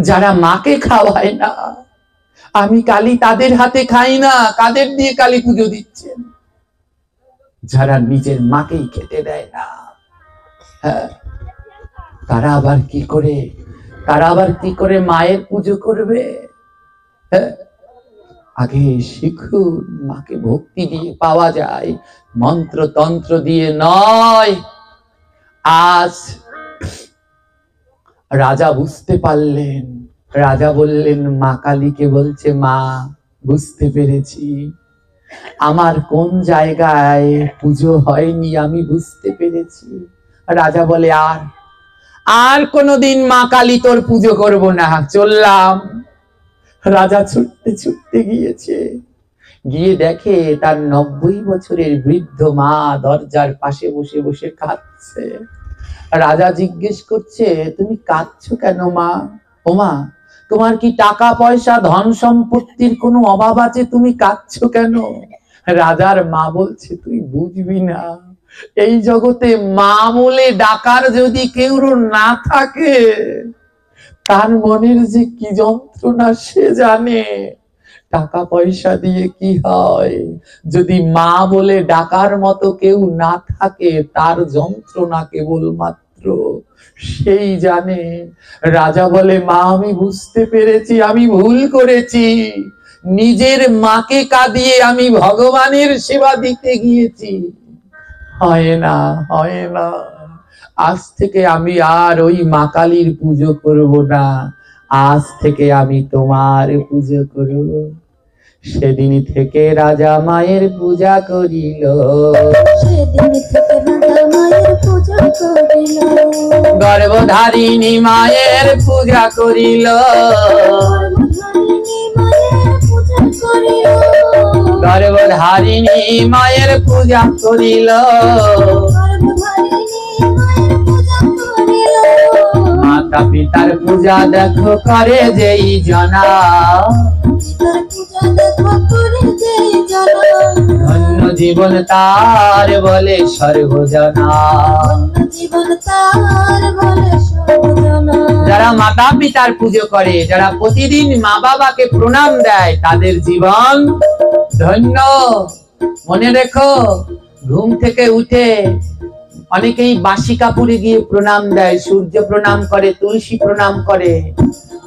S1: যারা মাকে খাওয়ায় না, আমি কালী তাদের হাতে খাই না। কাদের দিয়ে কালী পুজো দিচ্ছেন? যারা নিজের মাকেই খেতে দেয় না। হ্যাঁ, তারা আবার কি করে মায়ের পুজো করবে? আগে শিখুন, মাকে ভক্তি দিয়ে পাওয়া যায়, মন্ত্র তন্ত্র দিয়ে নয়। আজ রাজা বুঝতে পারলেন। রাজা বললেন, মা কালীকে বলছে, মা, বুঝতে পেরেছি, আমার কোন জায়গায় পুজো হয়নি আমি বুঝতে পেরেছি। রাজা বলে আর কোনোদিন মা কালী তোর পুজো করব না, চললাম। রাজা ছুটতে ছুটতে গিয়েছে, গিয়ে দেখে তার 90 বছরের বৃদ্ধ মা দরজার পাশে বসে বসে কাঁদছে। রাজা জিজ্ঞেস করছে, তুমি কাঁদছো কেন মা? ও মা, তোমার কি টাকা পয়সা ধন সম্পত্তির কোনো অভাব আছে, তুমি কাঁদছো কেন? রাজার মা বলছে, তুই বুঝবি না, এই জগতে মা বলে ডাকার যদি কেউ না থাকে, তার মনের যে কি যন্ত্রণা সে জানে। টাকা পয়সা দিয়ে কি হয়, যদি মা বলে ডাকার মতো কেউ না থাকে, তার যন্ত্রণা কেবলমাত্র সেই জানে। রাজা বলে, মা আমি বুঝতে পেরেছি, আমি ভুল করেছি, নিজের মাকে কাঁদিয়ে আমি ভগবানের সেবা দিতে গিয়েছি। হয় না, হয় না, আজ থেকে আমি আর ওই মা কালীর পুজো করব না, আজ থেকে আমি তোমার পুজো করব। সেদিন থেকে রাজা মায়ের পূজা করিল,
S2: সেদিন থেকে রাজা মায়ের পূজা করিল,
S1: গর্ভধারিণী মায়ের পূজা করিল,
S2: গর্ভধারিণী মায়ের পূজা করিল,
S1: গর্ভধারিণী মায়ের পূজা করিল।
S2: গর্ভধারিণী মায়ের পূজা করিল।
S1: মাতা পিতার পূজা দেখো করে যেই জনা,
S2: পিতার পূজা দেখো করে যেই জনা,
S1: ধন্য জীবন তার বলে সর্বজনা।
S2: অন্য জীবন তার বলে সর্বজনা।
S1: যারা মাতা পিতার পুজো করে, যারা প্রতিদিন মা বাবাকে প্রণাম দেয়, তাদের জীবন ধন্য। মনে রেখো, ঘুম থেকে উঠে অনেকেই বাসি কাপড়ে গিয়ে প্রণাম দেয়, সূর্য প্রণাম করে, তুলসী প্রণাম করে।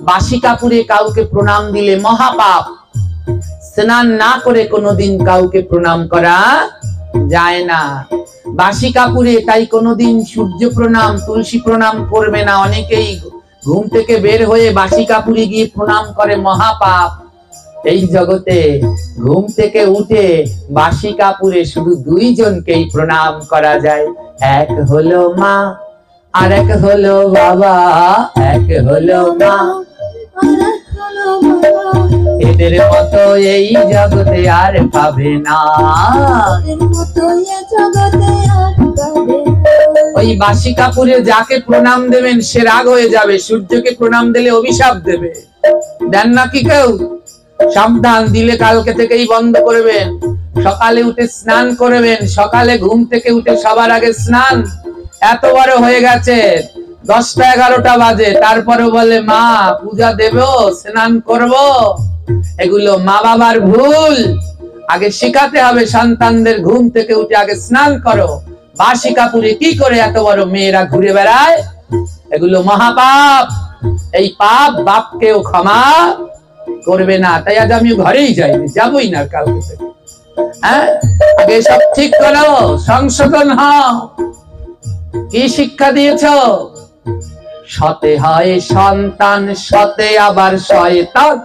S1: বাসি কাপড়ে কাউকে প্রণাম দিলে মহাপাপ। স্নান না করে কোনোদিন কাউকে প্রণাম করা যায় না। বাসি কাপড়ে তাই কোনোদিন সূর্য প্রণাম, তুলসী প্রণাম করবে না। অনেকেই ঘুম থেকে বের হয়ে বাসি কাপড়ে গিয়ে প্রণাম করে, মহাপাপ। এই জগতে ঘুম থেকে উঠে বাসি কাপড়ে শুধু দুইজনকেই প্রণাম করা যায়, এক হলো মা আর এক হলো বাবা। এক হলো মা, এদের মতো এই জগতে আর পাবে না। ওই বাসি কাপড়ে যাকে প্রণাম দেবেন সে রাগ হয়ে যাবে, সূর্যকে প্রণাম দিলে অভিশাপ দেবে। দেন নাকি কেউ? সাবধান, দিলে কালকে থেকেই বন্ধ করবেন। সকালে উঠে স্নান করবেন, সকালে ঘুম থেকে উঠে সবার আগে স্নান। এত বড় হয়ে গেছে, 10টা 11টা বাজে, তারপরে বলে মা পূজা দেব, স্নান করব। এগুলো মা বাবার ভুল। আগে শেখাতে হবে সন্তানদের, ঘুম থেকে উঠে আগে স্নান করো। বাসি কাপড়ে কি করে এত বড় মেয়েরা ঘুরে বেড়ায়, এগুলো মহাপাপ। এই পাপ বাপকেও ক্ষমা করবে না। তাই আজ আমি ঘরেই যাইনি, যাবই না কালকে থেকে। হ্যাঁ, আগে সব ঠিক করো, সংশোধন হও। কি শিক্ষা দিয়েছ? সতে হয় সন্তান, সতে আবার শয়তান।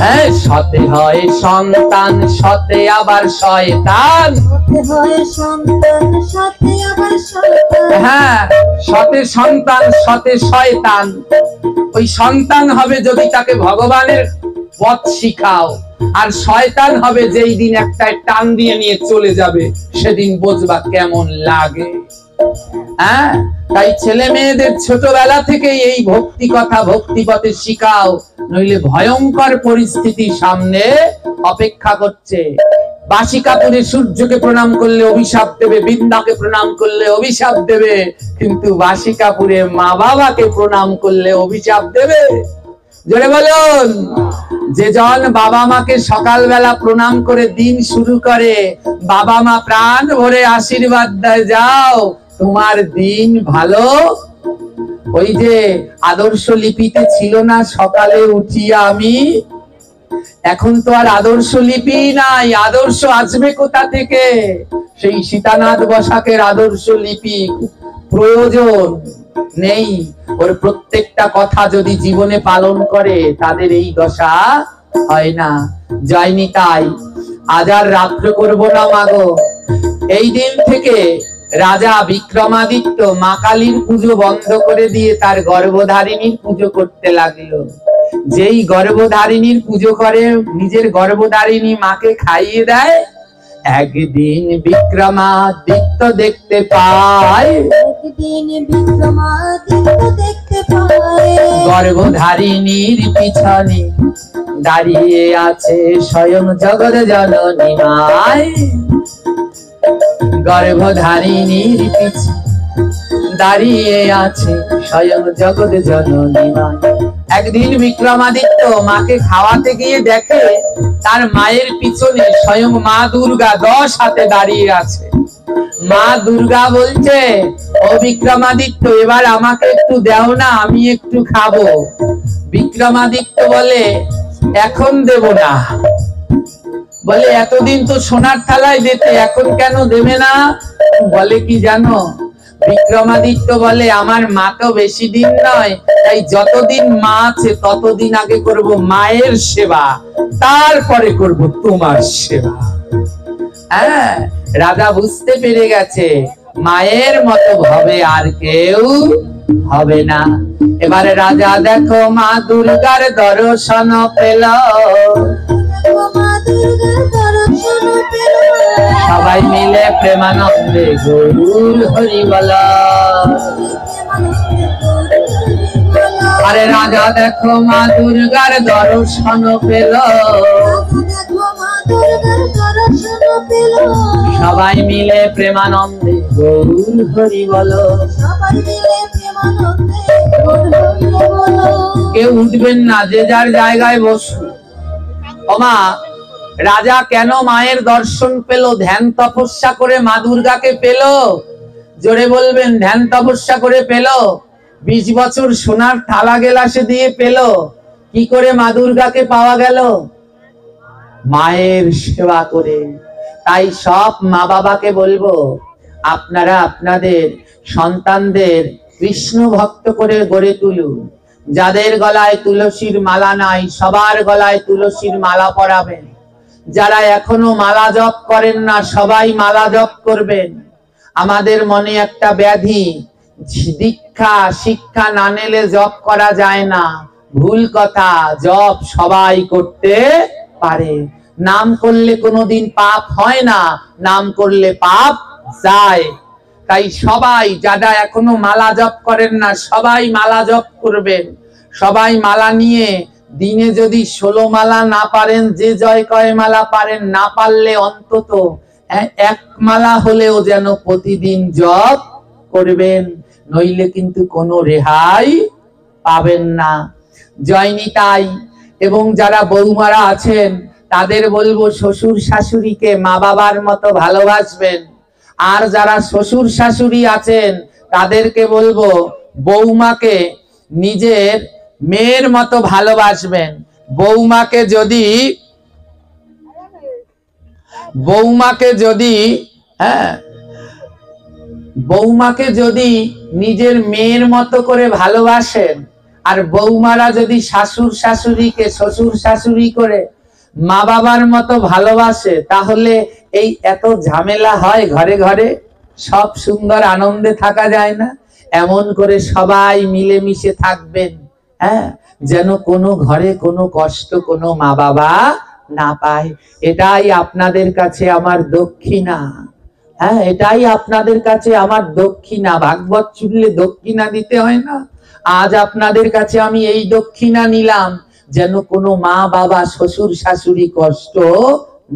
S1: হ্যাঁ, সতে হয় সন্তান, সতে আবার শয়তান। হ্যাঁ, সতে সন্তান, সতে শয়তান। ওই সন্তান হবে যদি তাকে ভগবানের পথ শিখাও, আর শয়তান হবে যেই দিন একটা টান দিয়ে নিয়ে চলে যাবে, সেদিন বুঝবা কেমন লাগে। হ্যাঁ, তাই ছেলে মেয়েদের ছোটবেলা থেকে এই ভক্তি কথা, ভক্তি পথে শিখাও, নইলে ভয়ঙ্কর পরিস্থিতি সামনে অপেক্ষা করছে। বাসি কাপড়ে সূর্যকে প্রণাম করলে অভিশাপ দেবে, বৃন্দাকে প্রণাম করলে অভিশাপ দেবে, কিন্তু বাসি কাপড়ে মা বাবাকে প্রণাম করলে অভিশাপ দেবে। জোরে বলুন। যে জন বাবা মাকে সকালবেলা প্রণাম করে দিন শুরু করে, বাবা মা প্রাণ ভরে আশীর্বাদ দেয়, যাও তোমার দিন ভালো। ওই যে আদর্শ লিপিতে ছিল না, সকালে উঠিয়া আমি, এখন তো আর আদর্শ লিপি নাই। আদর্শ আসবে কোথা থেকে? সেই সীতানাথ বসাকের আদর্শ লিপি প্রয়োজন নেই। ওর প্রত্যেকটা কথা যদি জীবনে পালন করে, তাদের এই দশা হয় না। যায়নি তাই আজ আর রাত্র করব না মাগো। এই দিন থেকে রাজা বিক্রমাদিত্য মা কালীর পুজো বন্ধ করে দিয়ে তার গর্ভধারিণীর পুজো করতে লাগলো। যেই গর্ভধারিণীর পুজো করে নিজের গর্ভধারিণী মাকে খাইয়ে দেয়, একদিন বিক্রমাদিত্য দেখতে পায়,
S2: একদিন বিক্রমাদিত্য দেখতে পায়
S1: গর্ভধারিণীর পিছনে দাঁড়িয়ে আছে স্বয়ং জগৎ জননী মায়। গর্ভধারিণীর পিছনে দাঁড়িয়ে আছে স্বয়ং জগৎ জননী মায়। একদিন বিক্রমাদিত্য মাকে খাওয়াতে গিয়ে দেখে তার মায়ের পিছনে স্বয়ং মা দুর্গা 10 হাতে দাঁড়িয়ে আছে। মা দুর্গা বলছে, ও বিক্রমাদিত্য এবার আমাকে একটু দাও না, আমি একটু খাবো। বিক্রমাদিত্য বলে, এখন দেব না। বলে, এতদিন তো সোনার থালায় দিতে, এখন কেন দেবে না? বলে কি জানো, বিক্রমাদিত্য বলে, আমার মা তো বেশি দিন নয়, তাই যতদিন মা আছে ততদিন আগে করব মায়ের সেবা, তারপরে করব তোমার সেবা। হ্যাঁ, রাজা বুঝতে পেরে গেছে মায়ের মতো ভাবে আর কেউ হবে না। এবারে রাজা দেখো মা দুর্গার দর্শন পেল,
S2: মা দুর্গার দর্শন পেল,
S1: সবাই মিলে প্রেমানন্দে গৌর হরি বল। আরে রাজা দেখো মা দুর্গার দর্শন পেল,
S2: মা দুর্গার দর্শন পেল,
S1: সবাই মিলে প্রেমানন্দে গৌর হরি বল।
S2: সবাই মিলে প্রেমানন্দে গৌর হরি বল।
S1: কেউ উঠবেন না, যে যার জায়গায় বসুন। ওমা, রাজা কেন মায়ের দর্শন পেল? ধ্যান তপস্যা করে মা দুর্গাকে পেল। জোরে বলবেন, ধ্যান তপস্যা করে পেল। 20 বছর সোনার থালা গেলাসে দিয়ে পেল। কি করে মা দুর্গাকে পাওয়া গেল? মায়ের সেবা করে। তাই সব মা বাবাকে বলবো, আপনারা আপনাদের সন্তানদের কৃষ্ণ ভক্ত করে গড়ে তুলুন। যাদের গলায় তুলসীর মালা নাই, সবার গলায় তুলসীর মালা পরাবেন। যারা এখনো মালা জপ করেন না, সবাই মালা জপ করবেন। আমাদের মনে একটা ব্যাধি, দীক্ষা শিক্ষা না নিলে জপ করা যায় না। ভুল কথা, জপ সবাই করতে পারে। নাম করলে কোনোদিন পাপ হয় না, নাম করলে পাপ যায়। তাই সবাই যারা এখনো মালা জপ করেন না, সবাই মালা জপ করবেন। সবাই মালা নিয়ে দিনে যদি 16 মালা না পারেন, যে জয় কয় মালা পারেন, না পারলে অন্তত 1 মালা হলেও যেন প্রতিদিন জপ করবেন, নইলে কিন্তু কোনো রেহাই পাবেন না। জয়নি তাই। এবং যারা বৌমারা আছেন তাদের বলবো, শ্বশুর শাশুড়িকে মা বাবার মতো ভালোবাসবেন। আর যারা শ্বশুর শাশুড়ি আছেন তাদেরকে বলবো, বৌমাকে নিজের মেয়ের মতো ভালোবাসবেন। বৌমাকে যদি নিজের মেয়ের মতো করে ভালোবাসেন, আর বৌমারা যদি শ্বশুর শাশুড়ি করে মা বাবার মতো ভালোবাসে, তাহলে এই এত ঝামেলা হয় ঘরে ঘরে? সব সুন্দর আনন্দে থাকা যায় না? এমন করে সবাই মিলেমিশে থাকবেন, হ্যাঁ, যেন কোনো ঘরে কোনো কষ্ট কোনো মা বাবা না পায়। এটাই আপনাদের কাছে আমার দক্ষিণা। হ্যাঁ, এটাই আপনাদের কাছে আমার দক্ষিণা। ভাগবত চুললে দক্ষিণা দিতে হয় না? আজ আপনাদের কাছে আমি এই দক্ষিণা নিলাম, যেন কোনো মা বাবা শ্বশুর শাশুড়ি কষ্ট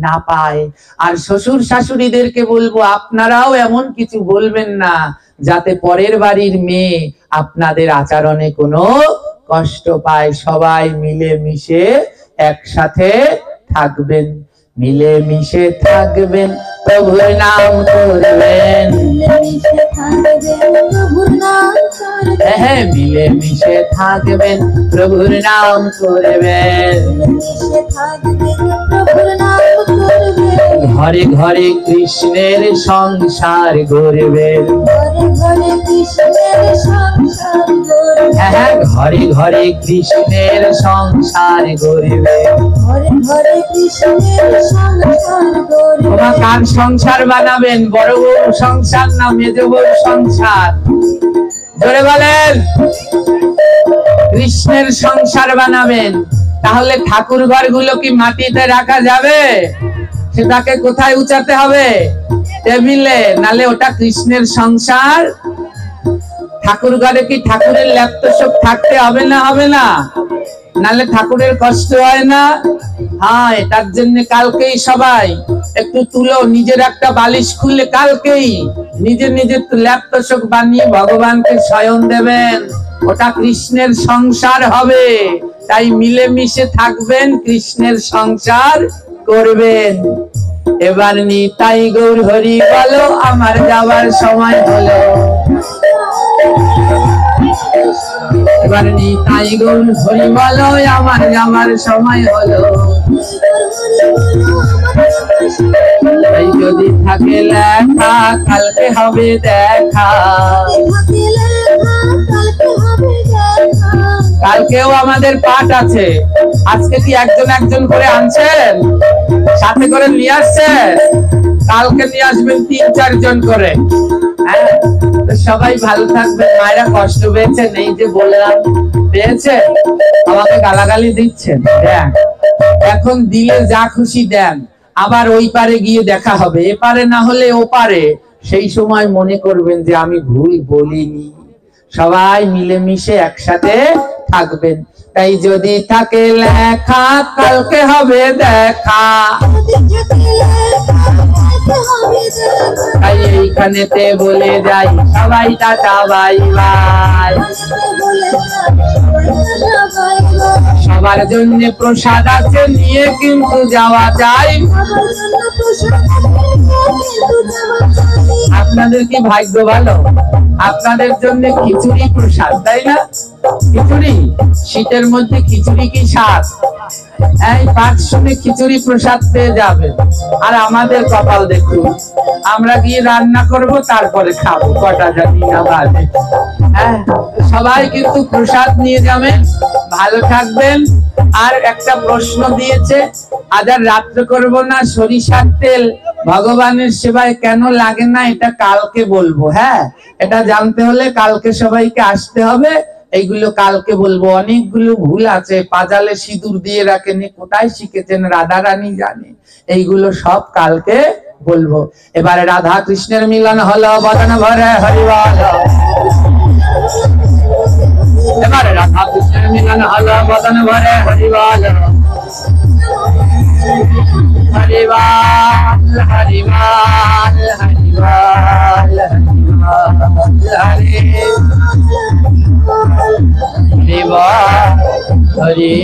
S1: না পায়। আর শ্বশুর শাশুড়িদেরকে বলবো, আপনারাও এমন কিছু বলবেন না যাতে পরের বাড়ির মেয়ে আপনাদের আচরণে কোনো কষ্ট পায়। সবাই মিলে মিশে একসাথে থাকবেন, মিলে মিশে থাকবেন, প্রভুর নাম করবেন।
S2: মিলেমিশে থাকবেন, প্রভুর নাম করবেন।
S1: হ্যাঁ, মিলে মিশে থাকবেন, প্রভুর নাম করবেন।
S2: মিলেমিশে থাকবেন, প্রভুর নাম করবেন।
S1: ঘরে ঘরে কৃষ্ণের সংসার গড়বেন।
S2: ঘরে ঘরে কৃষ্ণের সংসার গড়বেন।
S1: হ্যাঁ, ঘরে ঘরে কৃষ্ণের সংসার গড়বে।
S2: ঘরে ঘরে কৃষ্ণের সংসার গড়বে।
S1: তোমার কার সংসার বানাবেন? বড় বউ সংসার না মেজ বউ সংসার? জোরে বলেন। কৃষ্ণের সংসার বানাবেন। তাহলে ঠাকুর ঘর গুলো কি মাটিতে রাখা যাবে? সেটাকে কোথায় উচাতে হবে? টেবিলে। নালে ওটা কৃষ্ণের সংসার। ঠাকুর ঘরে কি ঠাকুরের ল্যাপটপ থাকতে হবে না? হবে না? নালে ঠাকুরের কষ্ট হয় না? হ্যাঁ, তার জন্য কালকেই সবাই একটু তুলো, নিজের একটা বালিশ খুলে কালকেই নিজের নিজের ল্যাপটপ বানিয়ে ভগবানকে শয়ন দেবেন। ওটা কৃষ্ণের সংসার হবে। তাই মিলেমিশে থাকবেন, কৃষ্ণের সংসার করবেন। এবার নিতাই গৌর হরি বলো, আমার যাবার সময় হলো। এবার নিতাই গৌর হরি বলো, আমার যাবার সময় হলো। এই যদি থাকে লেখা, কালকে হবে দেখা। কালকেও আমাদের পাঠ আছে। আজকে কি একজন একজন করে আনছেন? সাথে করে নিয়ে আসছেন? কালকে নিয়ে আসবেন ৩-৪ জন করে। হ্যাঁ, তো সবাই ভালো থাকবেন। মায়েরা কষ্ট পেয়েছেন, এই যে বললাম, পেয়েছে? আমাকে গালাগালি দিচ্ছেন। দেন, এখন দিলে যা খুশি দেন। আবার ওই পারে গিয়ে দেখা হবে, এপারে না হলে ও পারে। সেই সময় মনে করবেন যে আমি ভুল বলিনি। সবাই মিলেমিশে একসাথে থাকবেন। তাই যদি থাকে লেখা, কালকে হবে দেখা। তাই এইখানেতে বলে যাই, সবাই টাটা বাই বাই। সবার জন্য প্রসাদ আছে, নিয়ে কিন্তু যাওয়া যায়। আপনাদের কি ভাগ্য ভালো, আপনাদের জন্য খিচুড়ি প্রসাদ, তাই না? খিচুড়ি, শীতের মধ্যে খিচুড়ি কি স্বাদ। এই পাঠ শুনে খিচুড়ি প্রসাদ পেয়ে যাবেন। আর আমাদের কপাল দেখুন, আমরা গিয়ে রান্না করব, তারপরে খাবো, কটা জানি না বাজে। হ্যাঁ, সবাই কিন্তু প্রসাদ নিয়ে যাবেন। ভালো থাকবেন। আর একটা প্রশ্ন দিয়েছে, আজ আর রাত্রে করব না, সরিষার তেল ভগবানের সেবায় কেন লাগে না, এটা কালকে বলবো। হ্যাঁ, এটা জানতে হলে কালকে সবাইকে আসতে হবে। এইগুলো কালকে বলবো। অনেকগুলো ভুল আছে। পাজালে সিঁদুর দিয়ে রাখেন, কোথায় শিখেছেন? রাধা রানী জানে। এইগুলো সব কালকে বলবো। এবারে রাধা কৃষ্ণের মিলন হলো, বদন ভরে হরিবল। এবারে রাধা কৃষ্ণের মিলন হলো, বদন ভরে হরিবল। হরিবল হরিবল হরিবল হরিবল হরে